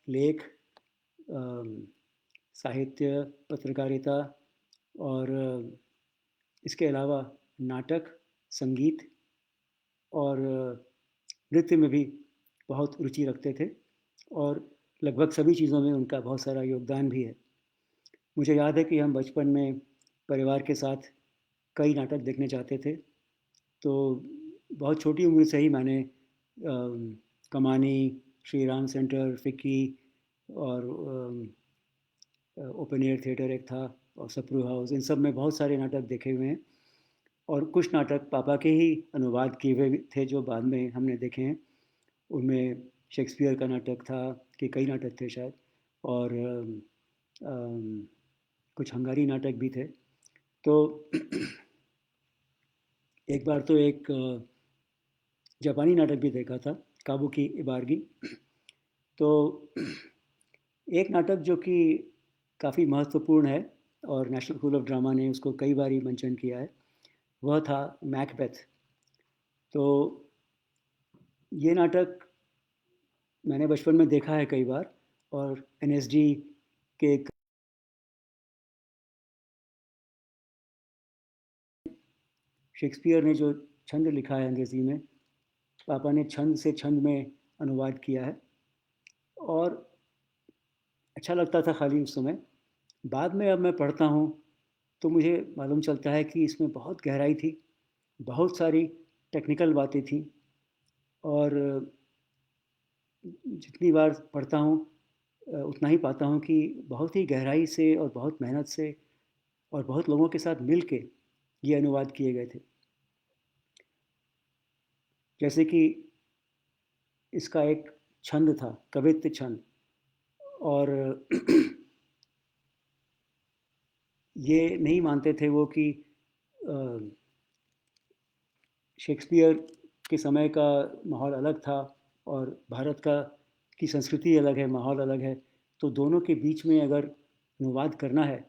लेख, अम, साहित्य, पत्रकारिता और इसके अलावा नाटक, संगीत और नृत्य में भी बहुत रुचि रखते थे और लगभग सभी चीज़ों में उनका बहुत सारा योगदान भी है। मुझे याद है कि हम बचपन में परिवार के साथ कई नाटक देखने जाते थे, तो बहुत छोटी उम्र से ही मैंने कमानी, श्री राम सेंटर, फिक्की और ओपन एयर थिएटर एक था और सप्रू हाउस, इन सब में बहुत सारे नाटक देखे हुए हैं और कुछ नाटक पापा के ही अनुवाद किए हुए थे जो बाद में हमने देखे हैं। उनमें शेक्सपियर का नाटक था कि कई नाटक थे शायद और अम, कुछ हंगारी नाटक भी थे। तो एक बार तो एक जापानी नाटक भी देखा था, काबुकी इबारगी। तो एक नाटक जो कि काफ़ी महत्वपूर्ण है और नेशनल स्कूल ऑफ ड्रामा ने उसको कई बार मेंशन किया है, वह था मैकबेथ। तो ये नाटक मैंने बचपन में देखा है कई बार और एनएसडी के शेक्सपियर ने जो छंद लिखा है अंग्रेज़ी में, पापा ने छंद से छंद में अनुवाद किया है और अच्छा लगता था खाली उस समय। बाद में अब मैं पढ़ता हूँ तो मुझे मालूम चलता है कि इसमें बहुत गहराई थी, बहुत सारी टेक्निकल बातें थी और जितनी बार पढ़ता हूँ उतना ही पाता हूँ कि बहुत ही गहराई से और बहुत मेहनत से और बहुत लोगों के साथ मिल के ये अनुवाद किए गए थे। जैसे कि इसका एक छंद था, कवित्त छंद और ये नहीं मानते थे वो कि शेक्सपियर के समय का माहौल अलग था और भारत का की संस्कृति अलग है, माहौल अलग है, तो दोनों के बीच में अगर अनुवाद करना है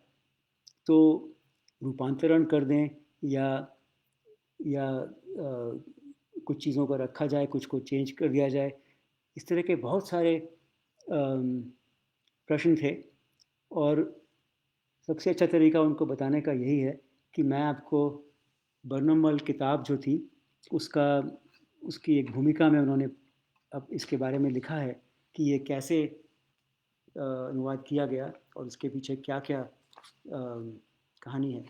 तो रूपांतरण कर दें या कुछ चीज़ों को रखा जाए, कुछ को चेंज कर दिया जाए। इस तरह के बहुत सारे प्रश्न थे और सबसे अच्छा तरीका उनको बताने का यही है कि मैं आपको बर्नमल किताब जो थी उसका उसकी एक भूमिका में उन्होंने अब इसके बारे में लिखा है कि ये कैसे अनुवाद किया गया और उसके पीछे क्या क्या कहानी है।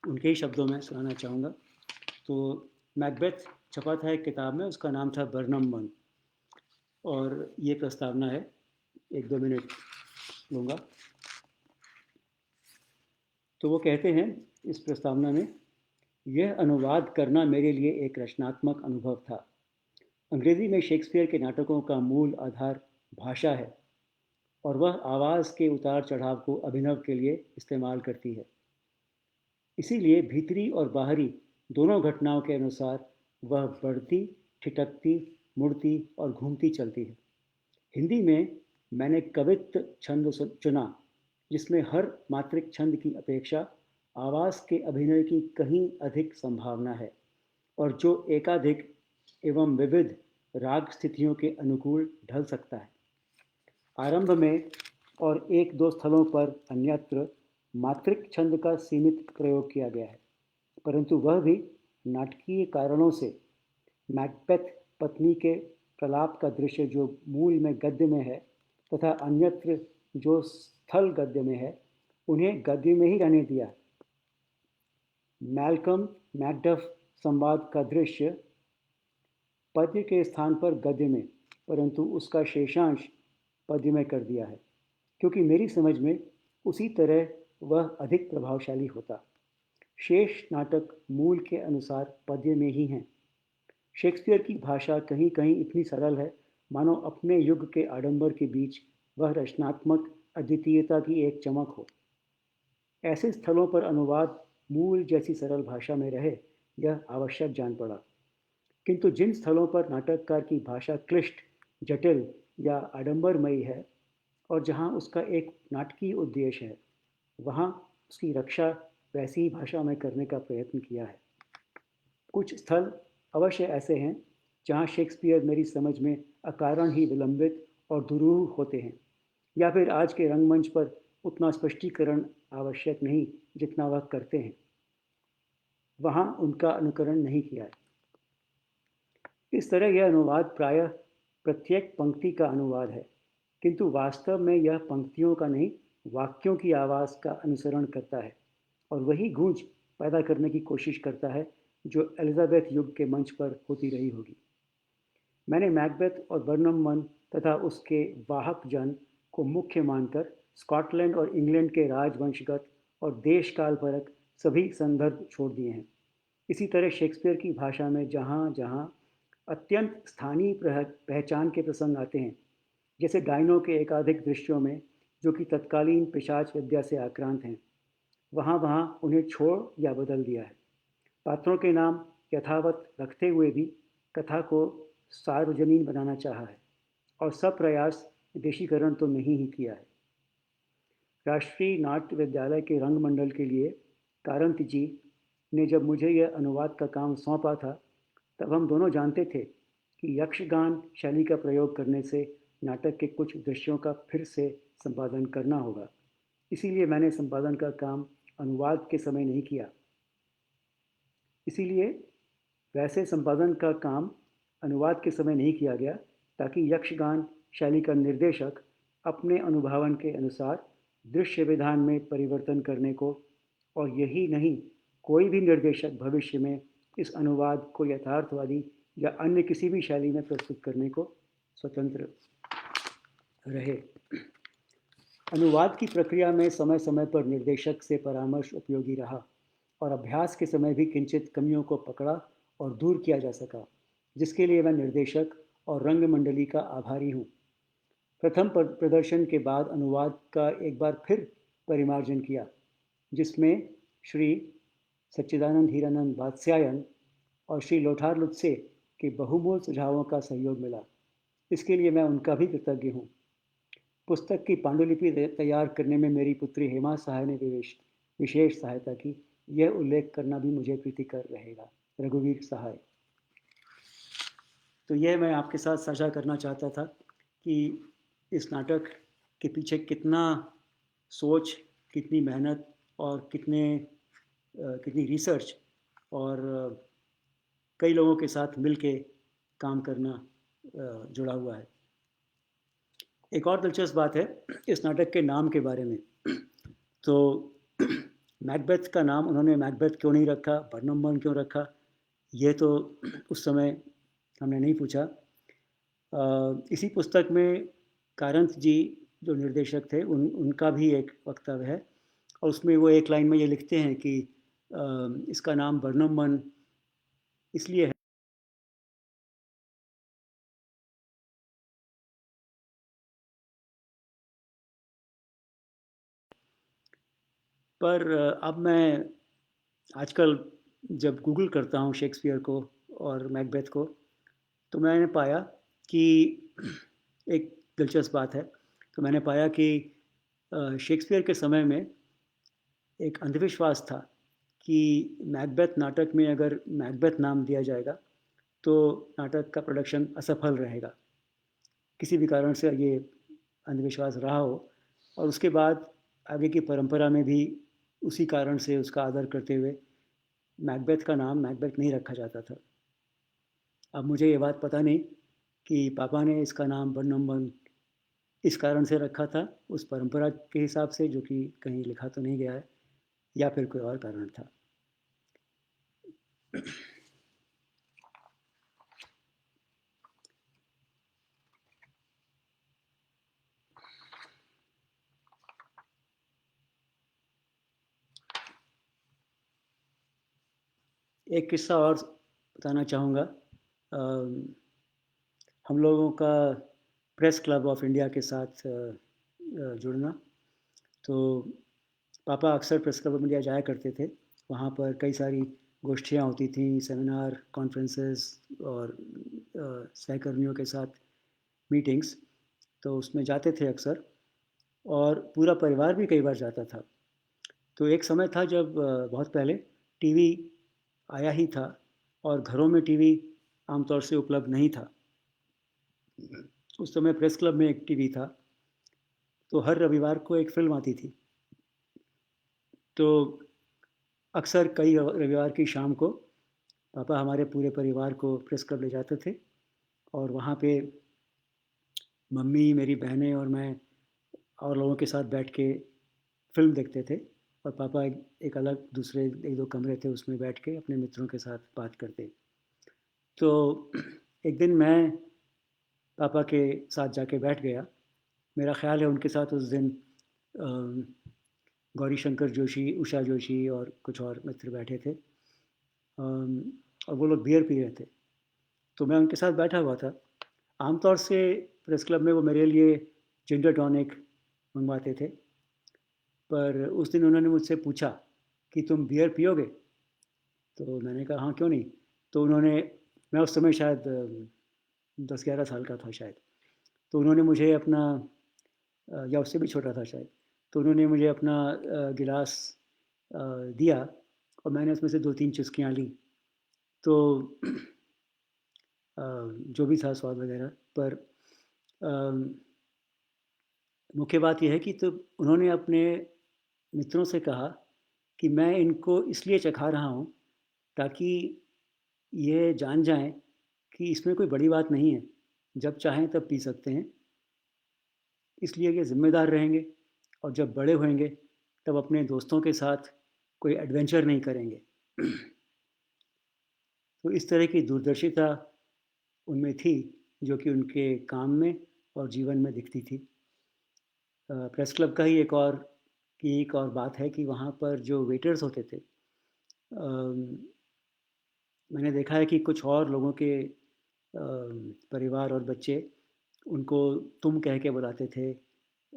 उनके ही शब्दों में सुनाना चाहूँगा। तो मैकबेथ छपा था एक किताब में, उसका नाम था बर्नम वन और ये प्रस्तावना है, एक दो मिनट लूँगा। तो वो कहते हैं इस प्रस्तावना में, यह अनुवाद करना मेरे लिए एक रचनात्मक अनुभव था। अंग्रेजी में शेक्सपियर के नाटकों का मूल आधार भाषा है और वह आवाज़ के उतार चढ़ाव को अभिनव के लिए इस्तेमाल करती है। इसीलिए भीतरी और बाहरी दोनों घटनाओं के अनुसार वह बढ़ती, ठिठकती, मुड़ती और घूमती चलती है। हिंदी में मैंने कवित्त छंद चुना जिसमें हर मात्रिक छंद की अपेक्षा आवाज़ के अभिनय की कहीं अधिक संभावना है और जो एकाधिक एवं विविध राग स्थितियों के अनुकूल ढल सकता है। आरंभ में और एक दो स्थलों पर अन्यत्र मात्रिक छंद का सीमित प्रयोग किया गया है, परंतु वह भी नाटकीय कारणों से। मैकबेथ पत्नी के प्रलाप का दृश्य जो मूल में गद्य में है तथा अन्यत्र जो स्थल गद्य में है, उन्हें गद्य में ही रहने दिया। मैल्कम मैकडफ संवाद का दृश्य पद्य के स्थान पर गद्य में, परंतु उसका शेषांश पद्य में कर दिया है, क्योंकि मेरी समझ में उसी तरह वह अधिक प्रभावशाली होता। शेष नाटक मूल के अनुसार पद्य में ही हैं। शेक्सपियर की भाषा कहीं कहीं इतनी सरल है मानो अपने युग के आडंबर के बीच वह रचनात्मक अद्वितीयता की एक चमक हो। ऐसे स्थलों पर अनुवाद मूल जैसी सरल भाषा में रहे, यह आवश्यक जान पड़ा। किंतु जिन स्थलों पर नाटककार की भाषा क्लिष्ट, जटिल या आडंबरमयी है और जहाँ उसका एक नाटकीय उद्देश्य है, वहाँ उसकी रक्षा वैसी ही भाषा में करने का प्रयत्न किया है। कुछ स्थल अवश्य ऐसे हैं जहाँ शेक्सपियर मेरी समझ में अकारण ही विलंबित और दुरूह होते हैं, या फिर आज के रंगमंच पर उतना स्पष्टीकरण आवश्यक नहीं जितना वह करते हैं, वहाँ उनका अनुकरण नहीं किया है। इस तरह यह अनुवाद प्रायः प्रत्येक पंक्ति का अनुवाद है, किंतु वास्तव में यह पंक्तियों का नहीं, वाक्यों की आवाज़ का अनुसरण करता है और वही गूंज पैदा करने की कोशिश करता है जो एलिजाबेथ युग के मंच पर होती रही होगी। मैंने मैकबेथ और बर्नम वन तथा उसके वाहक जन को मुख्य मानकर स्कॉटलैंड और इंग्लैंड के राजवंशगत और देश काल परक सभी संदर्भ छोड़ दिए हैं। इसी तरह शेक्सपियर की भाषा में जहाँ जहाँ अत्यंत स्थानीय पहचान के प्रसंग आते हैं, जैसे डायनों के एकाधिक दृश्यों में जो कि तत्कालीन पिशाच विद्या से आक्रांत हैं, वहाँ वहाँ उन्हें छोड़ या बदल दिया है। पात्रों के नाम यथावत रखते हुए भी कथा को सार्वजनीन बनाना चाहा है और सब प्रयास देशीकरण तो नहीं ही किया है। राष्ट्रीय नाट्य विद्यालय के रंगमंडल के लिए कारंत जी ने जब मुझे यह अनुवाद का काम सौंपा था, तब हम दोनों जानते थे कि यक्षगान शैली का प्रयोग करने से नाटक के कुछ दृश्यों का फिर से संपादन करना होगा। इसीलिए मैंने संपादन का काम अनुवाद के समय नहीं किया। इसीलिए वैसे संपादन का काम अनुवाद के समय नहीं किया गया, ताकि यक्षगान शैली का निर्देशक अपने अनुभावन के अनुसार दृश्य विधान में परिवर्तन करने को, और यही नहीं, कोई भी निर्देशक भविष्य में इस अनुवाद को यथार्थवादी या अन्य किसी भी शैली में प्रस्तुत करने को स्वतंत्र रहे। अनुवाद की प्रक्रिया में समय समय पर निर्देशक से परामर्श उपयोगी रहा और अभ्यास के समय भी किंचित कमियों को पकड़ा और दूर किया जा सका, जिसके लिए मैं निर्देशक और रंगमंडली का आभारी हूँ। प्रथम प्रदर्शन के बाद अनुवाद का एक बार फिर परिमार्जन किया, जिसमें श्री सच्चिदानंद हीरानंद वात्स्यायन और श्री लोठार लुत्से के बहुमूल्य सुझावों का सहयोग मिला। इसके लिए मैं उनका भी कृतज्ञ हूँ। पुस्तक की पांडुलिपि तैयार करने में मेरी पुत्री हेमा सहाय ने विशेष सहायता की, यह उल्लेख करना भी मुझे प्रीतिकर रहेगा। रघुवीर सहाय। तो यह मैं आपके साथ साझा करना चाहता था कि इस नाटक के पीछे कितना सोच, कितनी मेहनत और कितनी रिसर्च और कई लोगों के साथ मिलके काम करना जुड़ा हुआ है। एक और दिलचस्प बात है इस नाटक के नाम के बारे में। तो मैकबेथ का नाम उन्होंने मैकबेथ क्यों नहीं रखा, बर्नम वन क्यों रखा, ये तो उस समय हमने नहीं पूछा। इसी पुस्तक में कारंत जी जो निर्देशक थे उनका भी एक वक्तव्य है, और उसमें वो एक लाइन में ये लिखते हैं कि इसका नाम बर्नम वन इसलिए है पर अब मैं आजकल जब गूगल करता हूँ शेक्सपियर को और मैकबेथ को, तो मैंने पाया कि एक दिलचस्प बात है। तो मैंने पाया कि शेक्सपियर के समय में एक अंधविश्वास था कि मैकबेथ नाटक में अगर मैकबेथ नाम दिया जाएगा तो नाटक का प्रोडक्शन असफल रहेगा। किसी भी कारण से ये अंधविश्वास रहा हो, और उसके बाद आगे की परंपरा में भी उसी कारण से उसका आदर करते हुए मैकबेथ का नाम मैकबेथ नहीं रखा जाता था। अब मुझे ये बात पता नहीं कि पापा ने इसका नाम बर्नम वन इस कारण से रखा था, उस परंपरा के हिसाब से जो कि कहीं लिखा तो नहीं गया है, या फिर कोई और कारण था। एक किस्सा और बताना चाहूँगा। हम लोगों का प्रेस क्लब ऑफ इंडिया के साथ जुड़ना। तो पापा अक्सर प्रेस क्लब ऑफ इंडिया जाया करते थे। वहाँ पर कई सारी गोष्ठियाँ होती थी, सेमिनार, कॉन्फ्रेंसेस और सहकर्मियों के साथ मीटिंग्स। तो उसमें जाते थे अक्सर, और पूरा परिवार भी कई बार जाता था। तो एक समय था जब बहुत पहले टीवी आया ही था, और घरों में टीवी आमतौर से उपलब्ध नहीं था। उस समय प्रेस क्लब में एक टीवी था, तो हर रविवार को एक फ़िल्म आती थी। तो अक्सर कई रविवार की शाम को पापा हमारे पूरे परिवार को प्रेस क्लब ले जाते थे और वहाँ पे मम्मी, मेरी बहनें और मैं और लोगों के साथ बैठ के फ़िल्म देखते थे और पापा एक अलग दूसरे 1-2 कमरे थे, उसमें बैठ के अपने मित्रों के साथ बात करते। तो एक दिन मैं पापा के साथ जाके बैठ गया। मेरा ख़्याल है उनके साथ उस दिन अ, गौरीशंकर जोशी, उषा जोशी और कुछ और मित्र बैठे थे। और वो लोग बियर पी रहे थे, तो मैं उनके साथ बैठा हुआ था। आमतौर से प्रेस क्लब में वो मेरे लिए जिंजर टॉनिक मँगवाते थे, पर उस दिन उन्होंने मुझसे पूछा कि तुम बियर पियोगे? तो मैंने कहा हाँ, क्यों नहीं? तो उन्होंने मैं उस समय शायद 10-11 साल का था शायद। तो उन्होंने मुझे अपना या उससे भी छोटा था शायद। तो उन्होंने मुझे अपना गिलास अ, दिया और मैंने उसमें से 2-3 चुस्कियाँ लीं। तो जो भी था स्वाद वग़ैरह पर अम, मुख्य बात ये है कि तो उन्होंने अपने मित्रों से कहा कि मैं इनको इसलिए चखा रहा हूँ ताकि ये जान जाएँ कि इसमें कोई बड़ी बात नहीं है। जब चाहें तब पी सकते हैं, इसलिए ये ज़िम्मेदार रहेंगे और जब बड़े होंगे तब अपने दोस्तों के साथ कोई एडवेंचर नहीं करेंगे। तो इस तरह की दूरदर्शिता उनमें थी, जो कि उनके काम में और जीवन में दिखती थी। प्रेस क्लब का ही एक और बात है कि वहाँ पर जो वेटर्स होते थे, मैंने देखा है कि कुछ और लोगों के परिवार और बच्चे उनको तुम कह के बुलाते थे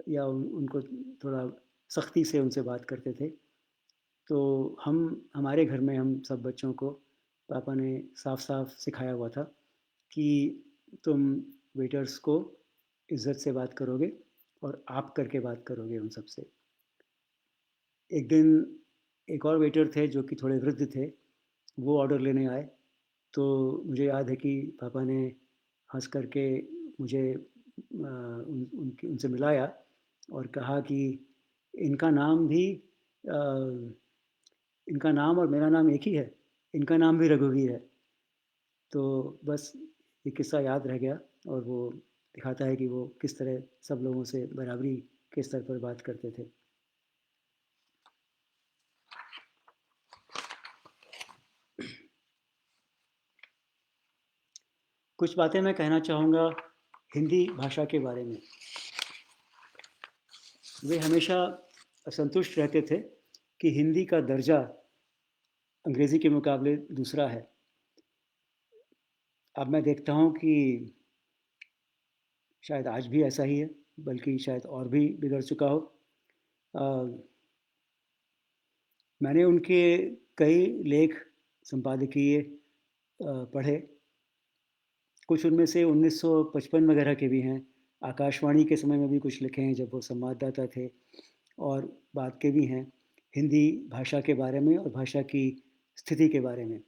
या उनको थोड़ा सख्ती से उनसे बात करते थे। तो हम हमारे घर में हम सब बच्चों को पापा ने साफ-साफ सिखाया हुआ था कि तुम वेटर्स को इज़्ज़त से बात करोगे और आप करके बात करोगे उन सब से। एक दिन एक और वेटर थे जो कि थोड़े वृद्ध थे, वो ऑर्डर लेने आए, तो मुझे याद है कि पापा ने हँस कर के मुझे उनसे मिलाया और कहा कि इनका नाम भी अ, इनका नाम और मेरा नाम एक ही है, इनका नाम भी रघुवीर है। तो बस ये किस्सा याद रह गया और वो दिखाता है कि वो किस तरह सब लोगों से बराबरी के स्तर पर बात करते थे। कुछ बातें मैं कहना चाहूँगा हिंदी भाषा के बारे में। वे हमेशा असंतुष्ट रहते थे कि हिंदी का दर्जा अंग्रेज़ी के मुकाबले दूसरा है। अब मैं देखता हूँ कि शायद आज भी ऐसा ही है, बल्कि शायद और भी बिगड़ चुका हो। अ, मैंने उनके कई लेख संपादकीय पढ़े, कुछ उनमें से 1955 वगैरह के भी हैं। आकाशवाणी के समय में भी कुछ लिखे हैं जब वो संवाददाता थे और बाद के भी हैं, हिंदी भाषा के बारे में और भाषा की स्थिति के बारे में।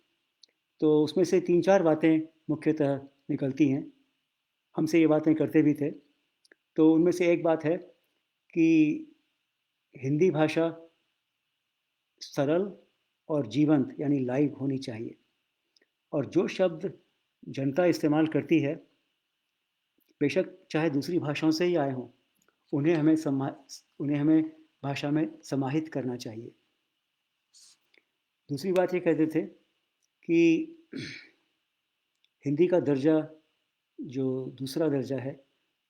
तो उसमें से 3-4 बातें मुख्यतः निकलती हैं। हमसे ये बातें करते भी थे। तो उनमें से एक बात है कि हिंदी भाषा सरल और जीवंत यानी लाइव होनी चाहिए और जो शब्द जनता इस्तेमाल करती है, बेशक चाहे दूसरी भाषाओं से ही आए हों, उन्हें हमें उन्हें हमें भाषा में समाहित करना चाहिए। दूसरी बात ये कहते थे कि हिंदी का दर्जा जो दूसरा दर्जा है,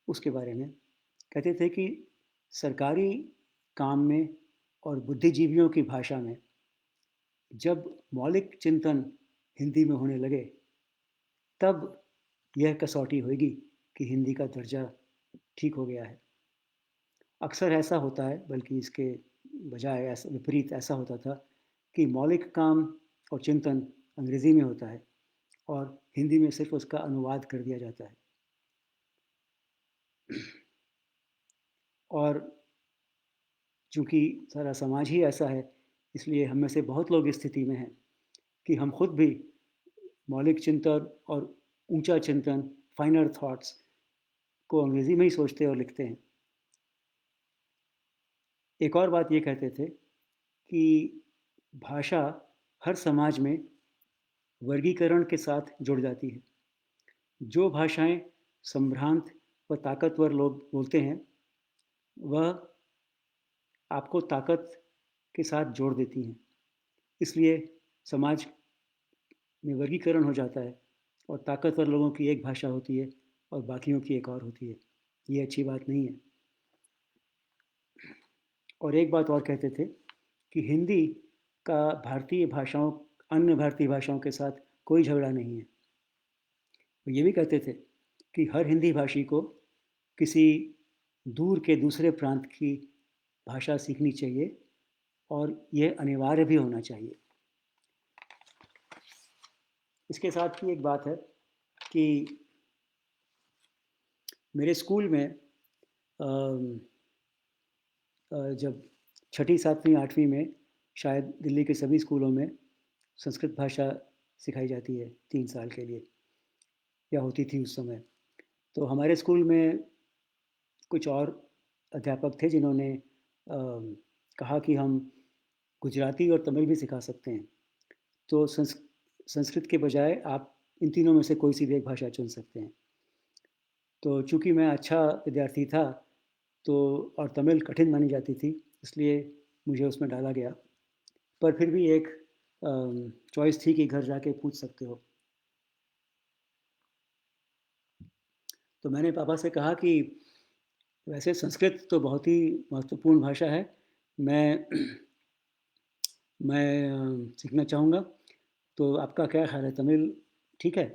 उसके बारे में कहते थे कि सरकारी काम में और बुद्धिजीवियों की भाषा में जब मौलिक चिंतन हिंदी में होने लगे, तब यह कसौटी होगी कि हिंदी का दर्जा ठीक हो गया है। अक्सर ऐसा होता है, बल्कि इसके बजाय ऐसा विपरीत ऐसा होता था कि मौलिक काम और चिंतन अंग्रेज़ी में होता है और हिंदी में सिर्फ़ उसका अनुवाद कर दिया जाता है। और चूँकि सारा समाज ही ऐसा है, इसलिए हम में से बहुत लोग इस स्थिति में हैं कि हम खुद भी मौलिक चिंतन और ऊंचा चिंतन, फाइनर थॉट्स को अंग्रेजी में ही सोचते और लिखते हैं। एक और बात ये कहते थे कि भाषा हर समाज में वर्गीकरण के साथ जुड़ जाती है। जो भाषाएं संभ्रांत व ताकतवर लोग बोलते हैं, वह आपको ताकत के साथ जोड़ देती हैं। इसलिए समाज में वर्गीकरण हो जाता है और ताकतवर लोगों की एक भाषा होती है और बाकियों की एक और होती है। ये अच्छी बात नहीं है। और एक बात और कहते थे कि हिंदी का भारतीय भाषाओं अन्य भारतीय भाषाओं के साथ कोई झगड़ा नहीं है। वो ये भी कहते थे कि हर हिंदी भाषी को किसी दूर के दूसरे प्रांत की भाषा सीखनी चाहिए और यह अनिवार्य भी होना चाहिए। इसके साथ ही एक बात है कि मेरे स्कूल में जब छठी, सातवीं, आठवीं में शायद दिल्ली के सभी स्कूलों में संस्कृत भाषा सिखाई जाती है 3 साल के लिए, या होती थी उस समय। तो हमारे स्कूल में कुछ और अध्यापक थे जिन्होंने कहा कि हम गुजराती और तमिल भी सिखा सकते हैं। तो संस्कृत के बजाय आप इन तीनों में से कोई सी भी एक भाषा चुन सकते हैं। तो चूँकि मैं अच्छा विद्यार्थी था, तो और तमिल कठिन मानी जाती थी, इसलिए मुझे उसमें डाला गया। पर फिर भी एक चॉइस थी कि घर जाके पूछ सकते हो। तो मैंने पापा से कहा कि वैसे संस्कृत तो बहुत ही महत्वपूर्ण भाषा है, मैं सीखना चाहूँगा, तो आपका क्या ख्याल है, तमिल ठीक है?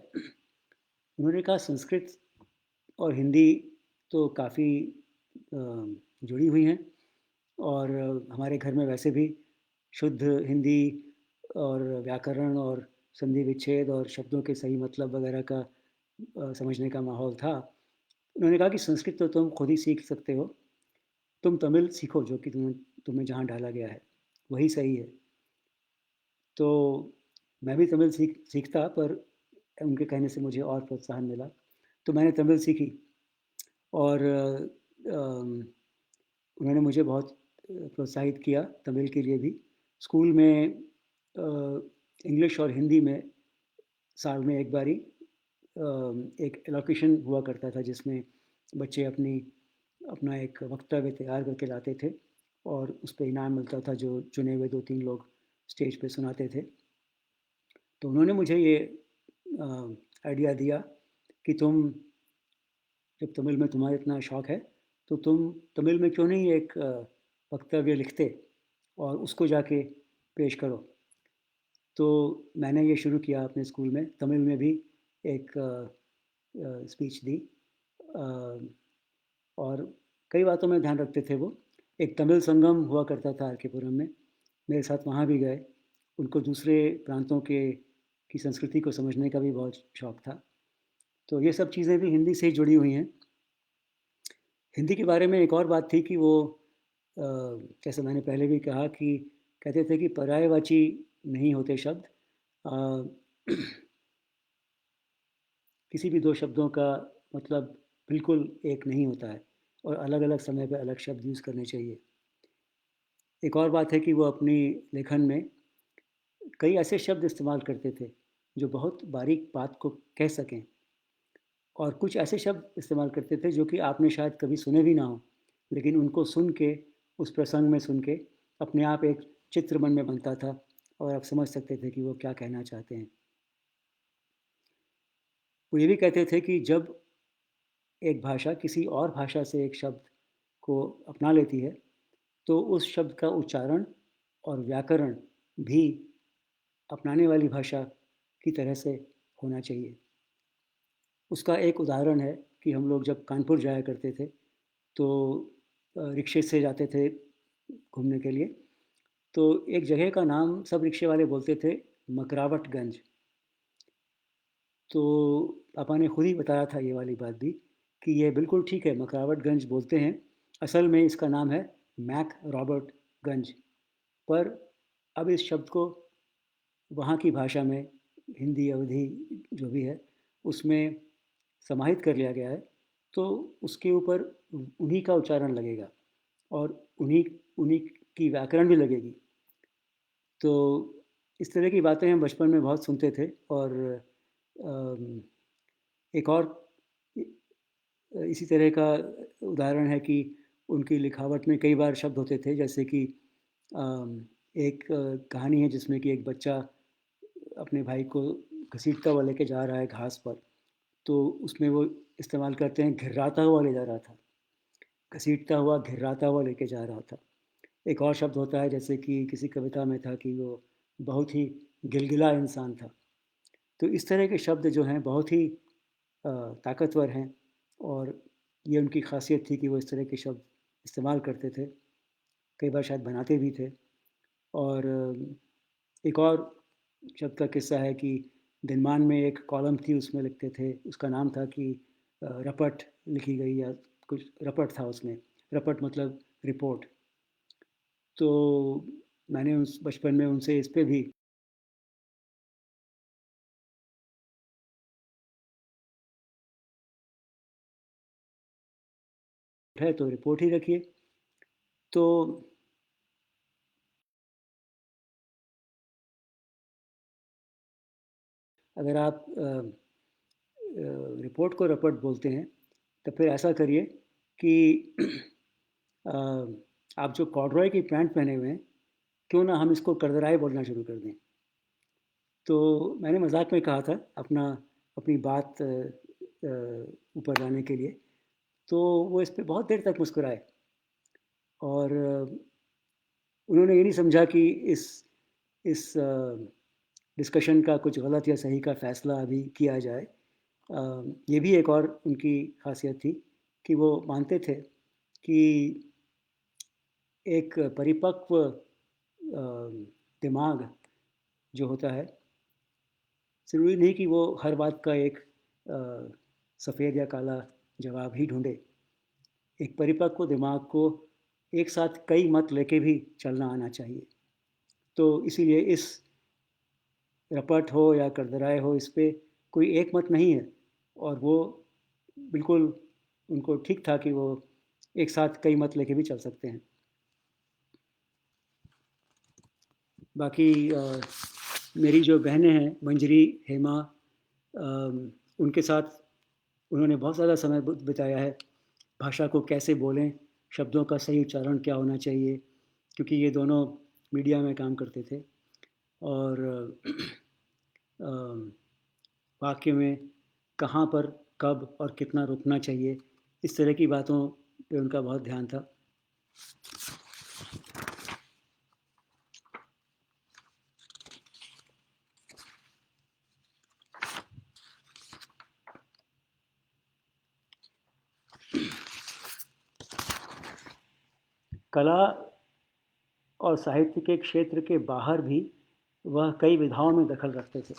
उन्होंने कहा संस्कृत और हिंदी तो काफ़ी जुड़ी हुई हैं और हमारे घर में वैसे भी शुद्ध हिंदी और व्याकरण और संधि विच्छेद और शब्दों के सही मतलब वगैरह का समझने का माहौल था। उन्होंने कहा कि संस्कृत तो तुम खुद ही सीख सकते हो, तुम तमिल सीखो जो कि तुम्हें जहाँ डाला गया है वही सही है। तो मैं भी तमिल सीखता, पर उनके कहने से मुझे और प्रोत्साहन मिला, तो मैंने तमिल सीखी और उन्होंने मुझे बहुत प्रोत्साहित किया तमिल के लिए भी। स्कूल में इंग्लिश और हिंदी में साल में एक बारी एक एलोकेशन हुआ करता था जिसमें बच्चे अपना एक वक्तव्य तैयार करके लाते थे और उस पर इनाम मिलता था जो चुने हुए 2-3 लोग स्टेज पे सुनाते थे। तो उन्होंने मुझे ये आइडिया दिया कि तुम जब तमिल में तुम्हारा इतना शौक है तो तुम तमिल में क्यों नहीं एक वक्तव्य लिखते और उसको जाके पेश करो। तो मैंने ये शुरू किया अपने स्कूल में, तमिल में भी एक स्पीच दी और कई बातों में ध्यान रखते थे वो। एक तमिल संगम हुआ करता था आर.के.पुरम में, मेरे साथ वहाँ भी गए। उनको दूसरे प्रांतों की संस्कृति को समझने का भी बहुत शौक था। तो ये सब चीज़ें भी हिंदी से ही जुड़ी हुई हैं। हिंदी के बारे में एक और बात थी कि वो जैसे मैंने पहले भी कहा कि कहते थे कि पर्यायवाची नहीं होते शब्द। किसी भी 2 शब्दों का मतलब बिल्कुल एक नहीं होता है और अलग-अलग समय पे अलग शब्द यूज़ करने चाहिए। एक और बात है कि वो अपनी लेखन में कई ऐसे शब्द इस्तेमाल करते थे जो बहुत बारीक बात को कह सकें और कुछ ऐसे शब्द इस्तेमाल करते थे जो कि आपने शायद कभी सुने भी ना हो, लेकिन उनको सुन के, उस प्रसंग में सुन के अपने आप एक चित्र मन में बनता था और आप समझ सकते थे कि वो क्या कहना चाहते हैं। वो ये भी कहते थे कि जब एक भाषा किसी और भाषा से एक शब्द को अपना लेती है, तो उस शब्द का उच्चारण और व्याकरण भी अपनाने वाली भाषा की तरह से होना चाहिए। उसका एक उदाहरण है कि हम लोग जब कानपुर जाया करते थे, तो रिक्शे से जाते थे घूमने के लिए, तो एक जगह का नाम सब रिक्शे वाले बोलते थे मकरावटगंज। तो पापा ने खुद ही बताया था ये वाली बात भी कि ये बिल्कुल ठीक है, मकरावटगंज बोलते हैं, असल में इसका नाम है मैक रॉबर्ट गंज। पर अब इस शब्द को वहाँ की भाषा में, हिंदी, अवधी जो भी है, उसमें समाहित कर लिया गया है, तो उसके ऊपर उन्हीं का उच्चारण लगेगा और उन्हीं उन्हीं की व्याकरण भी लगेगी। तो इस तरह की बातें हम बचपन में बहुत सुनते थे और अम, एक और इसी तरह का उदाहरण है कि उनकी लिखावट में कई बार शब्द होते थे जैसे कि एक कहानी है जिसमें कि एक बच्चा अपने भाई को घसीटता हुआ लेके जा रहा है घास पर, तो उसमें वो इस्तेमाल करते हैं घिर्राता हुआ ले जा रहा था, घसीटता हुआ घिर्राता हुआ लेके जा रहा था। एक और शब्द होता है जैसे कि किसी कविता में था कि वो बहुत ही गिलगिला इंसान था। तो इस तरह के शब्द जो हैं बहुत ही ताकतवर हैं और ये उनकी खासियत थी कि वो इस तरह के शब्द इस्तेमाल करते थे, कई बार शायद बनाते भी थे। और एक और शब्द का किस्सा है कि दिनमान में एक कॉलम थी उसमें लिखते थे, उसका नाम था कि रपट लिखी गई या कुछ रपट था उसमें, रपट मतलब रिपोर्ट। तो मैंने उस बचपन में उनसे इस पे भी है तो रिपोर्ट ही रखिए। तो अगर आप रिपोर्ट को रपट बोलते हैं तो फिर ऐसा करिए कि अ, आप जो कॉर्डरॉय की पैंट पहने हुए हैं, क्यों ना हम इसको करदराई बोलना शुरू कर दें। तो मैंने मजाक में कहा था अपना अपनी बात ऊपर लाने के लिए, तो वो इस पे बहुत देर तक मुस्कुराए और उन्होंने ये नहीं समझा कि इस डिस्कशन का कुछ गलत या सही का फैसला अभी किया जाए। ये भी एक और उनकी खासियत थी कि वो मानते थे कि एक परिपक्व दिमाग जो होता है, ज़रूरी नहीं कि वो हर बात का एक सफ़ेद या काला जवाब ही ढूंढे। एक परिपक्व दिमाग को एक साथ कई मत लेके भी चलना आना चाहिए। तो इसीलिए इस रपट हो या करदराए हो, इस पे कोई एक मत नहीं है और वो बिल्कुल उनको ठीक था कि वो एक साथ कई मत लेके भी चल सकते हैं। बाकी मेरी जो बहनें हैं मंजरी, हेमा, उनके साथ उन्होंने बहुत ज़्यादा समय बिताया है, भाषा को कैसे बोलें, शब्दों का सही उच्चारण क्या होना चाहिए, क्योंकि ये दोनों मीडिया में काम करते थे और वाक्य में कहाँ पर, कब और कितना रुकना चाहिए, इस तरह की बातों पे उनका बहुत ध्यान था। कला और साहित्य के क्षेत्र के बाहर भी वह कई विधाओं में दखल रखते थे।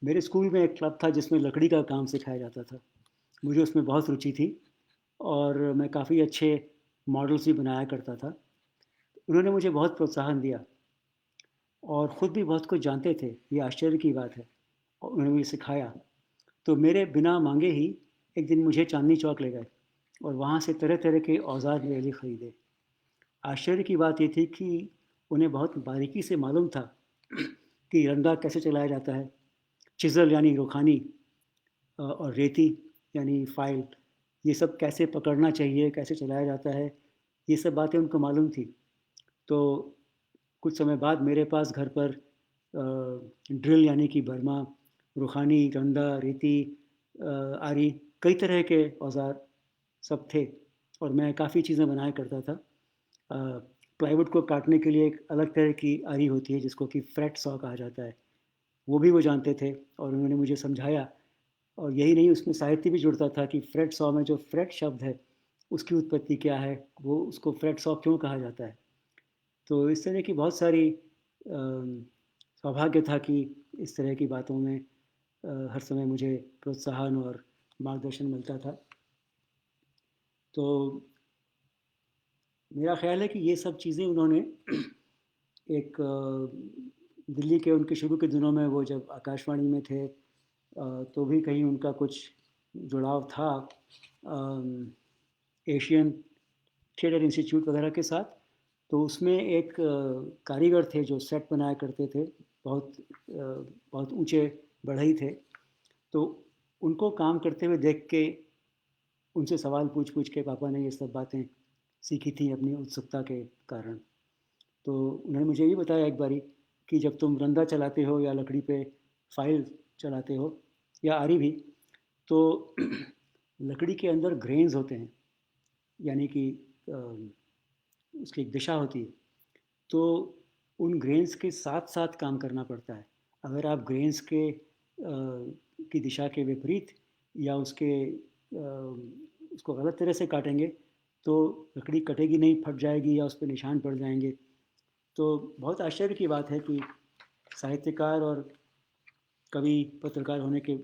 मेरे स्कूल में एक क्लब था जिसमें लकड़ी का काम सिखाया जाता था। मुझे उसमें बहुत रुचि थी और मैं काफ़ी अच्छे मॉडल्स भी बनाया करता था। उन्होंने मुझे बहुत प्रोत्साहन दिया और ख़ुद भी बहुत कुछ जानते थे, ये आश्चर्य की बात है, और उन्होंने मुझे सिखाया। तो मेरे बिना मांगे ही एक दिन मुझे चांदनी चौक ले गए और वहाँ से तरह तरह के औजार मेरे लिए ख़रीदे। आश्चर्य की बात ये थी कि उन्हें बहुत बारीकी से मालूम था कि रंगा कैसे चलाया जाता है, चिज़ल यानी रुखानी और रेती यानी फाइल, ये सब कैसे पकड़ना चाहिए, कैसे चलाया जाता है, ये सब बातें उनको मालूम थी। तो कुछ समय बाद मेरे पास घर पर ड्रिल यानी कि बर्मा, रुखानी, रंदा, रेती, आरी, कई तरह के औजार सब थे और मैं काफ़ी चीज़ें बनाया करता था। प्लाईवुड को काटने के लिए एक अलग तरह की आरी होती है जिसको कि फ्रेट सॉ कहा जाता है, वो भी वो जानते थे और उन्होंने मुझे समझाया। और यही नहीं, उसमें साहित्य भी जुड़ता था कि फ्रेट सॉ में जो फ्रेट शब्द है उसकी उत्पत्ति क्या है, वो उसको फ्रेट सॉ क्यों कहा जाता है। तो इस तरह की बहुत सारी सौभाग्य था कि इस तरह की बातों में हर समय मुझे प्रोत्साहन और मार्गदर्शन मिलता था। तो मेरा ख्याल है कि ये सब चीज़ें उन्होंने एक दिल्ली के उनके शुरू के दिनों में वो जब आकाशवाणी में थे तो भी कहीं उनका कुछ जुड़ाव था एशियन थिएटर इंस्टीट्यूट वगैरह के साथ। तो उसमें एक कारीगर थे जो सेट बनाया करते थे, बहुत ऊंचे बढ़ई थे। तो उनको काम करते हुए देख के उनसे सवाल पूछ पूछ के पापा ने ये सब बातें सीखी थी अपनी उत्सुकता के कारण। तो उन्होंने मुझे ये बताया एक बारी कि जब तुम रंदा चलाते हो या लकड़ी पे फाइल चलाते हो या आरी भी, तो लकड़ी के अंदर ग्रेन्स होते हैं, यानी कि उसकी एक दिशा होती है। तो उन ग्रेन्स के साथ साथ काम करना पड़ता है। अगर आप ग्रेन्स की दिशा के विपरीत या उसको गलत तरह से काटेंगे तो लकड़ी कटेगी नहीं, फट जाएगी या उस पर निशान पड़ जाएंगे। तो बहुत आश्चर्य की बात है कि साहित्यकार और कवि पत्रकार होने के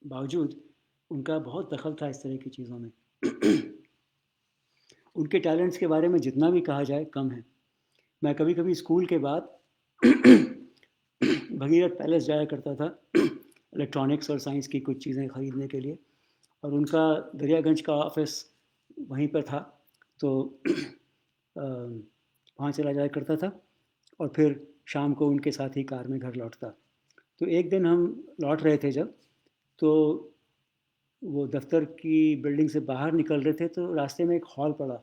बावजूद उनका बहुत दखल था इस तरह की चीज़ों में। उनके टैलेंट्स के बारे में जितना भी कहा जाए कम है। मैं कभी कभी स्कूल के बाद भगीरथ पैलेस जाया करता था इलेक्ट्रॉनिक्स और साइंस की कुछ चीज़ें ख़रीदने के लिए, और उनका दरियागंज का ऑफिस वहीं पर था। तो वहाँ चला जाया करता था और फिर शाम को उनके साथ ही कार में घर लौटता। तो एक दिन हम लौट रहे थे जब, तो वो दफ्तर की बिल्डिंग से बाहर निकल रहे थे तो रास्ते में एक हॉल पड़ा,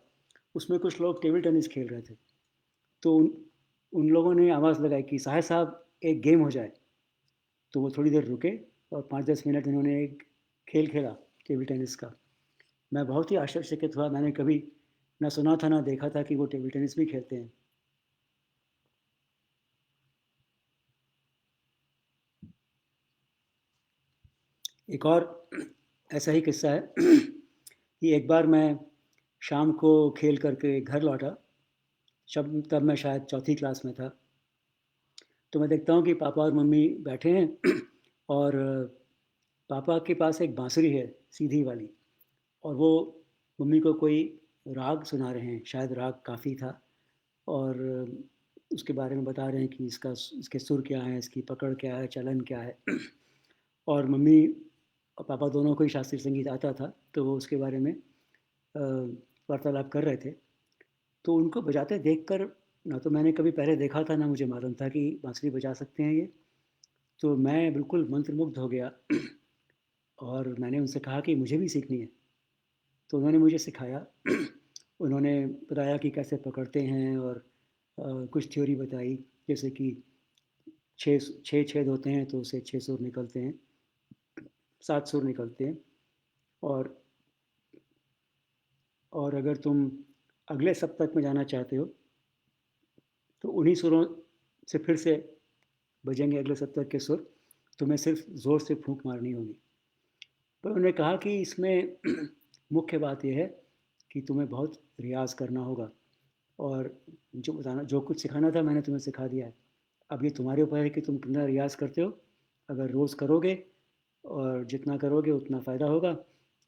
उसमें कुछ लोग टेबल टेनिस खेल रहे थे। तो उन लोगों ने आवाज़ लगाई कि साहब साहब एक गेम हो जाए। तो वो थोड़ी देर रुके और 5-10 मिनट उन्होंने एक खेल खेला टेबल टेनिस का। मैं बहुत ही आश्चर्यचकित हुआ, मैंने कभी ना सुना था ना देखा था कि वो टेबल टेनिस भी खेलते हैं। एक और ऐसा ही किस्सा है कि एक बार मैं शाम को खेल करके घर लौटा, तब मैं शायद चौथी क्लास में था। तो मैं देखता हूँ कि पापा और मम्मी बैठे हैं और पापा के पास एक बांसुरी है सीधी वाली, और वो मम्मी को कोई राग सुना रहे हैं, शायद राग काफ़ी था, और उसके बारे में बता रहे हैं कि इसके सुर क्या है, इसकी पकड़ क्या है, चलन क्या है। और मम्मी और पापा दोनों को ही शास्त्रीय संगीत आता था, तो वो उसके बारे में वार्तालाप कर रहे थे। तो उनको बजाते देखकर, ना तो मैंने कभी पहले देखा था ना मुझे मालूम था कि बांसुरी बजा सकते हैं ये। तो मैं बिल्कुल मंत्रमुग्ध हो गया और मैंने उनसे कहा कि मुझे भी सीखनी है। तो उन्होंने मुझे सिखाया। उन्होंने बताया कि कैसे पकड़ते हैं और कुछ थ्योरी बताई, जैसे कि छः छः छेद होते हैं तो उससे 6 सुर निकलते हैं, 7 सुर निकलते हैं। और अगर तुम अगले सप्तक में जाना चाहते हो तो उन्हीं सुरों से फिर से बजेंगे अगले सप्तक के सुर, तुम्हें सिर्फ ज़ोर से फूंक मारनी होगी। पर उन्होंने कहा कि इसमें मुख्य बात यह है कि तुम्हें बहुत रियाज़ करना होगा, और जो कुछ सिखाना था मैंने तुम्हें सिखा दिया है। अब ये तुम्हारे ऊपर है कि तुम कितना रियाज़ करते हो। अगर रोज़ करोगे और जितना करोगे उतना फ़ायदा होगा,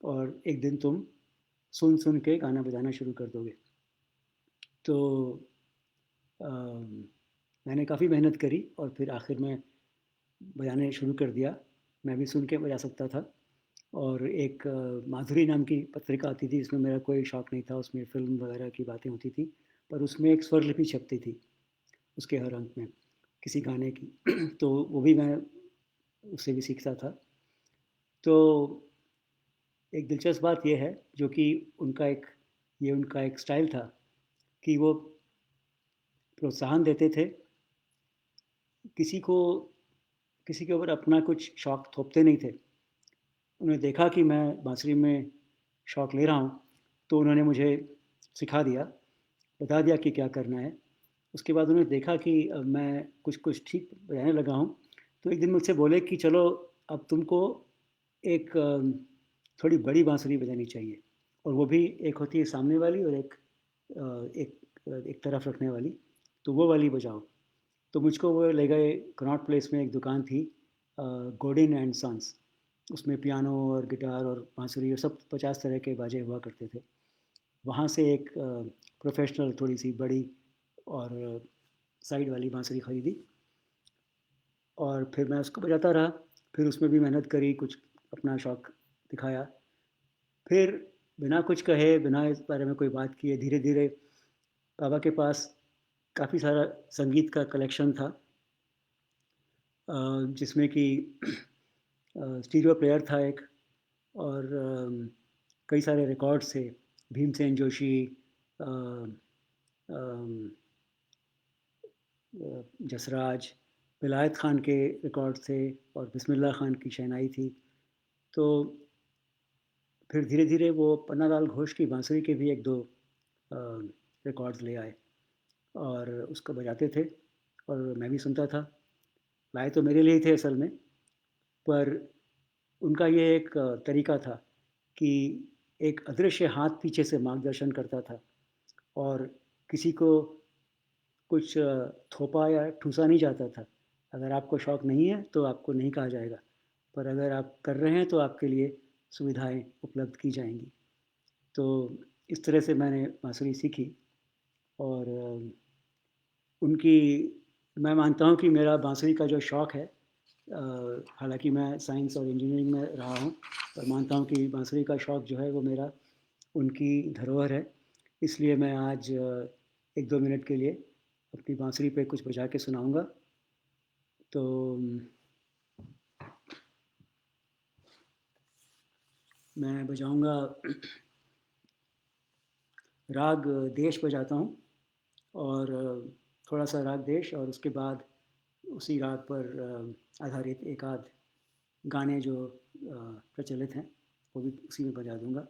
और एक दिन तुम सुन सुन के गाना बजाना शुरू कर दोगे। तो मैंने काफ़ी मेहनत करी और फिर आखिर में बजाने शुरू कर दिया। मैं भी सुन के बजा सकता था। और एक माधुरी नाम की पत्रिका आती थी, इसमें मेरा कोई शौक़ नहीं था, उसमें फ़िल्म वगैरह की बातें होती थी, पर उसमें एक स्वर लिपि छपती थी उसके हर अंक में किसी गाने की। तो वो भी मैं उससे भी सीखता था। तो एक दिलचस्प बात ये है, जो कि उनका एक स्टाइल था कि वो प्रोत्साहन देते थे, किसी को किसी के ऊपर अपना कुछ शौक़ थोपते नहीं थे। उन्होंने देखा कि मैं बांसुरी में शौक़ ले रहा हूँ, तो उन्होंने मुझे सिखा दिया, बता दिया कि क्या करना है। उसके बाद उन्होंने देखा कि मैं कुछ कुछ ठीक बजाने लगा हूँ, तो एक दिन मुझसे बोले कि चलो अब तुमको एक थोड़ी बड़ी बांसुरी बजानी चाहिए, और वो भी एक होती है सामने वाली और एक तरफ रखने वाली, तो वो वाली बजाओ। तो मुझको वो ले गए कनॉट प्लेस में, एक दुकान थी गोडिन एंड सन्स। उसमें पियानो और गिटार और बांसुरी और सब 50 तरह के बाजे हुआ करते थे। वहाँ से एक प्रोफेशनल थोड़ी सी बड़ी और साइड वाली बांसुरी खरीदी, और फिर मैं उसको बजाता रहा, फिर उसमें भी मेहनत करी, कुछ अपना शौक दिखाया। फिर बिना कुछ कहे, बिना इस बारे में कोई बात किए, धीरे-धीरे पापा के पास काफ़ी सारा संगीत का कलेक्शन था, जिसमें कि स्टीरियो प्लेयर था एक, और कई सारे रिकॉर्ड्स थे, भीमसेन जोशी, अ, अम, जसराज, विलायत खान के रिकॉर्ड थे, और बिस्मिल्लाह खान की शहनाई थी। तो फिर धीरे-धीरे वो पन्नालाल घोष की बांसुरी के भी 1-2 रिकॉर्ड्स ले आए और उसको बजाते थे और मैं भी सुनता था। लाए तो मेरे लिए ही थे असल में, पर उनका ये एक तरीका था कि एक अदृश्य हाथ पीछे से मार्गदर्शन करता था, और किसी को कुछ थोपा या ठूसा नहीं जाता था। अगर आपको शौक नहीं है तो आपको नहीं कहा जाएगा, पर अगर आप कर रहे हैं तो आपके लिए सुविधाएं उपलब्ध की जाएंगी। तो इस तरह से मैंने बांसुरी सीखी, और उनकी, मैं मानता हूँ कि मेरा बांसुरी का जो शौक़ है, हालांकि मैं साइंस और इंजीनियरिंग में रहा हूँ, पर मानता हूँ कि बांसुरी का शौक़ जो है वो मेरा उनकी धरोहर है। इसलिए मैं आज 1-2 मिनट के लिए अपनी बांसुरी पे कुछ बजा के सुनाऊंगा। तो मैं बजाऊंगा, राग देश बजाता हूँ, और थोड़ा सा राग देश, और उसके बाद उसी राग पर आधारित एक आध गाने जो प्रचलित हैं वो भी उसी में बजा दूंगा।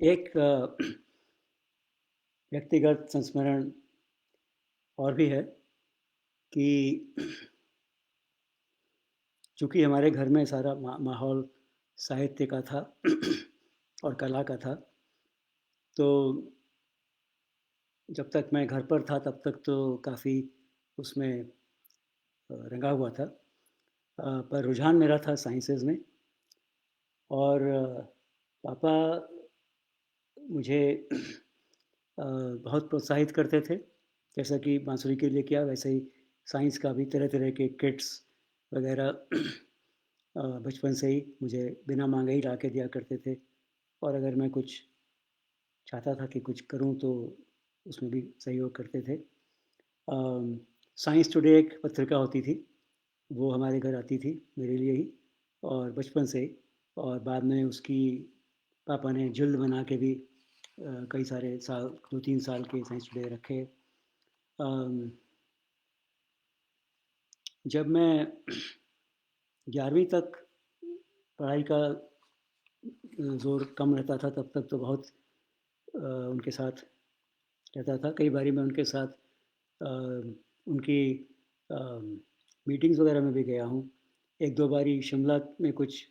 एक व्यक्तिगत संस्मरण और भी है कि चूँकि हमारे घर में सारा माहौल साहित्य का था और कला का था, तो जब तक मैं घर पर था तब तक तो काफ़ी उसमें रंगा हुआ था। पर रुझान मेरा था साइंसेज़ में और पापा मुझे बहुत प्रोत्साहित करते थे। जैसा कि बाँसुरी के लिए किया वैसे ही साइंस का भी तरह-तरह के किट्स वग़ैरह बचपन से ही मुझे बिना माँगे ही ला के दिया करते थे और अगर मैं कुछ चाहता था कि कुछ करूँ तो उसमें भी सहयोग करते थे। साइंस टुडे एक पत्रिका होती थी, वो हमारे घर आती थी मेरे लिए ही और बचपन से ही और बाद में उसकी पापा ने जिल्द बना के भी कई सारे साल 2-3 साल के साइंस टुडे रखे। अम, जब मैं 11वीं तक पढ़ाई का ज़ोर कम रहता था तब तक तो बहुत उनके साथ रहता था। कई बारी मैं उनके साथ उनकी मीटिंग्स वगैरह में भी गया हूँ। 1-2 बारी शिमला में कुछ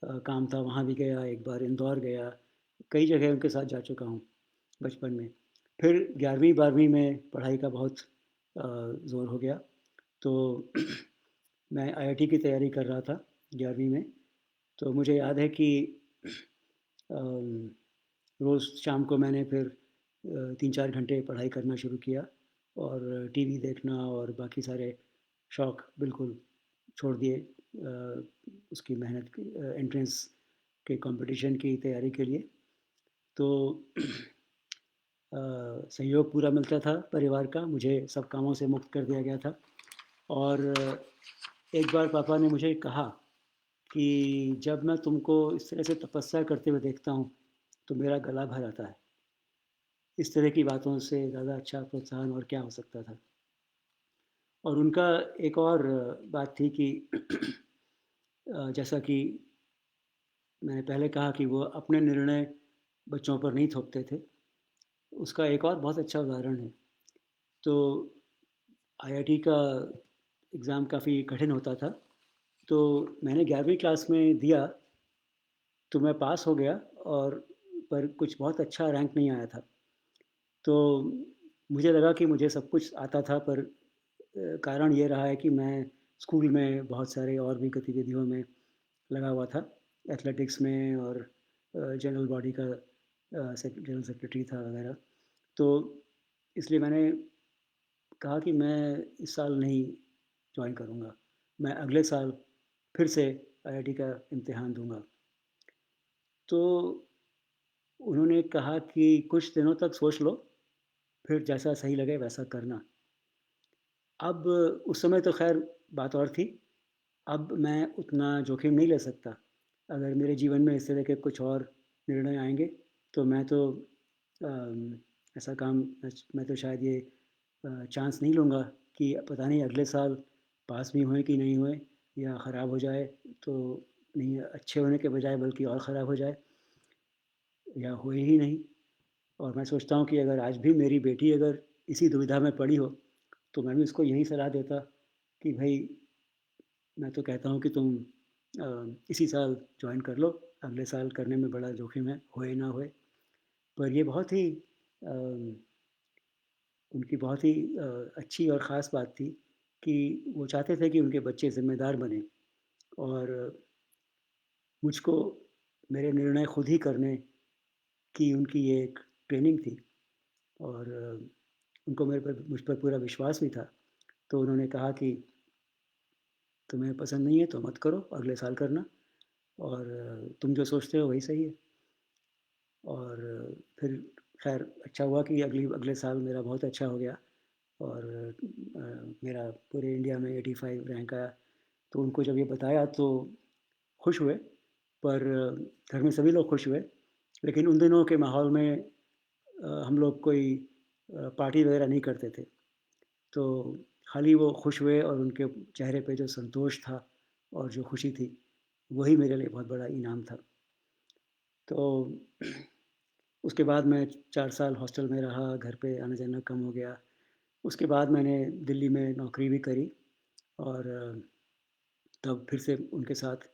काम था वहाँ भी गया, एक बार इंदौर गया, कई जगह उनके साथ जा चुका हूँ बचपन में। फिर 11वीं-12वीं में पढ़ाई का बहुत ज़ोर हो गया, तो मैं आईआईटी की तैयारी कर रहा था 11वीं में, तो मुझे याद है कि अम, रोज़ शाम को मैंने फिर 3-4 घंटे पढ़ाई करना शुरू किया और टीवी देखना और बाकी सारे शौक बिल्कुल छोड़ दिए उसकी मेहनत की एंट्रेंस के कंपटीशन की तैयारी के लिए। तो सहयोग पूरा मिलता था परिवार का, मुझे सब कामों से मुक्त कर दिया गया था और एक बार पापा ने मुझे कहा कि जब मैं तुमको इस तरह से तपस्या करते हुए देखता हूँ, तो मेरा गला भर आता है। इस तरह की बातों से ज़्यादा अच्छा प्रोत्साहन और क्या हो सकता था। और उनका एक और बात थी कि जैसा कि मैंने पहले कहा कि वो अपने निर्णय बच्चों पर नहीं थोपते थे, उसका एक और बहुत अच्छा उदाहरण है। तो आईआईटी का एग्ज़ाम काफ़ी कठिन होता था, तो मैंने 11वीं क्लास में दिया, तो मैं पास हो गया और पर कुछ बहुत अच्छा रैंक नहीं आया था। तो मुझे लगा कि मुझे सब कुछ आता था पर कारण ये रहा है कि मैं स्कूल में बहुत सारे और भी गतिविधियों में लगा हुआ था, एथलेटिक्स में और जनरल बॉडी का जनरल सेक्रेटरी था वगैरह। तो इसलिए मैंने कहा कि मैं इस साल नहीं जॉइन करूँगा, मैं अगले साल फिर से आईआईटी का इम्तिहान दूँगा। तो उन्होंने कहा कि कुछ दिनों तक सोच लो, फिर जैसा सही लगे वैसा करना। अब उस समय तो ख़ैर बात और थी, अब मैं उतना जोखिम नहीं ले सकता। अगर मेरे जीवन में इस तरह के कुछ और निर्णय आएँगे, तो मैं तो ऐसा काम मैं तो शायद ये चांस नहीं लूँगा कि पता नहीं अगले साल पास भी होएँ कि नहीं होएँ या ख़राब हो जाए, तो नहीं अच्छे होने के बजाय बल्कि और ख़राब हो जाए या होए ही नहीं। और मैं सोचता हूँ कि अगर आज भी मेरी बेटी अगर इसी दुविधा में पड़ी हो, तो मैं भी उसको यही सलाह देता कि भई मैं तो कहता हूँ कि तुम इसी साल जॉइन कर लो, अगले साल करने में बड़ा जोखिम है, होए ना होए। पर ये बहुत ही उनकी बहुत ही अच्छी और ख़ास बात थी कि वो चाहते थे कि उनके बच्चे ज़िम्मेदार बनें और मुझको मेरे निर्णय खुद ही करने की उनकी ये एक ट्रेनिंग थी और उनको मेरे पर मुझ पर पूरा विश्वास भी था। तो उन्होंने कहा कि तुम्हें पसंद नहीं है तो मत करो, अगले साल करना और तुम जो सोचते हो वही सही है। और फिर ख़ैर अच्छा हुआ कि अगले साल मेरा बहुत अच्छा हो गया और मेरा पूरे इंडिया में 85 रैंक आया। तो उनको जब ये बताया तो खुश हुए, पर घर में सभी लोग खुश हुए। लेकिन उन दिनों के माहौल में हम लोग कोई पार्टी वग़ैरह नहीं करते थे। तो खाली वो खुश हुए और उनके चेहरे पे जो संतोष था और जो खुशी थी, वही मेरे लिए बहुत बड़ा इनाम था। तो उसके बाद मैं 4 साल हॉस्टल में रहा, घर पे आना-जाना कम हो गया। उसके बाद मैंने दिल्ली में नौकरी भी करी और तब फिर से उनके साथ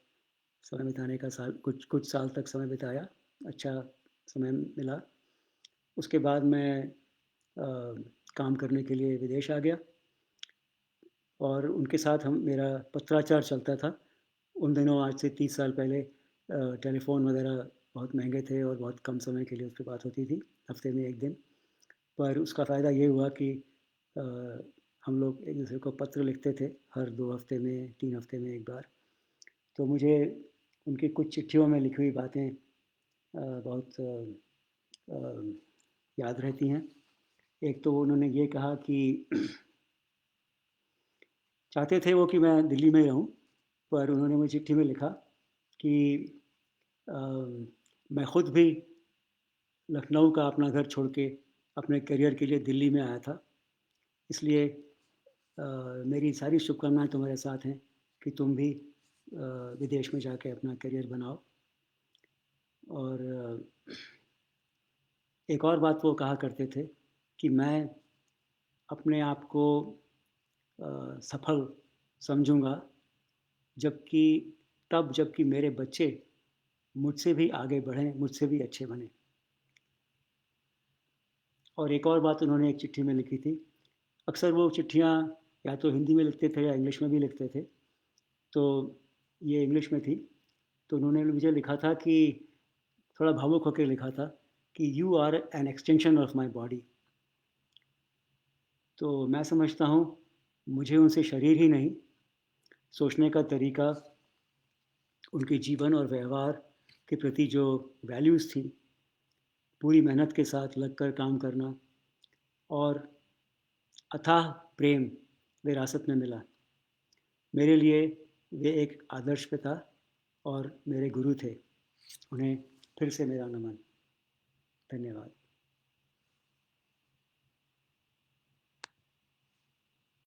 समय बिताने का कुछ कुछ साल तक समय बिताया, अच्छा समय मिला। उसके बाद मैं काम करने के लिए विदेश आ गया और उनके साथ हम मेरा पत्राचार चलता था। उन दिनों आज से 30 साल पहले टेलीफ़ोन वग़ैरह बहुत महँगे थे और बहुत कम समय के लिए उस पे बात होती थी, हफ़्ते में 1 दिन। पर उसका फ़ायदा ये हुआ कि अ, हम लोग एक-दूसरे को पत्र लिखते थे, हर 2 हफ़्ते में, 3 हफ़्ते में 1 बार। तो मुझे उनकी कुछ चिट्ठियों में लिखी हुई बातें बहुत अ, याद रहती हैं। एक तो उन्होंने ये कहा कि चाहते थे वो कि मैं दिल्ली में ही रहूँ, पर उन्होंने मुझे चिट्ठी में लिखा कि अ, मैं खुद भी लखनऊ का अपना घर छोड़ के अपने करियर के लिए दिल्ली में आया था। इसलिए अ, मेरी सारी शुभकामनाएँ तुम्हारे साथ हैं कि तुम भी विदेश में जाके अपना करियर बनाओ। और एक और बात वो कहा करते थे कि मैं अपने आप को सफल समझूँगा जबकि जबकि मेरे बच्चे मुझसे भी आगे बढ़ें, मुझसे भी अच्छे बनें। और एक और बात उन्होंने एक चिट्ठी में लिखी थी, अक्सर वो चिट्ठियाँ या तो हिंदी में लिखते थे या इंग्लिश में भी लिखते थे, तो ये इंग्लिश में थी। तो उन्होंने मुझे लिखा था कि थोड़ा भावुक होके लिखा था कि you are an extension of my body. तो मैं समझता हूँ मुझे उनसे शरीर ही नहीं, सोचने का तरीका, उनके जीवन और व्यवहार के प्रति जो वैल्यूज़ थी, पूरी मेहनत के साथ लगकर काम करना और अथाह प्रेम विरासत में मिला। मेरे लिए वे एक आदर्श पिता और मेरे गुरु थे। उन्हें फिर से मेरा नमन। धन्यवाद।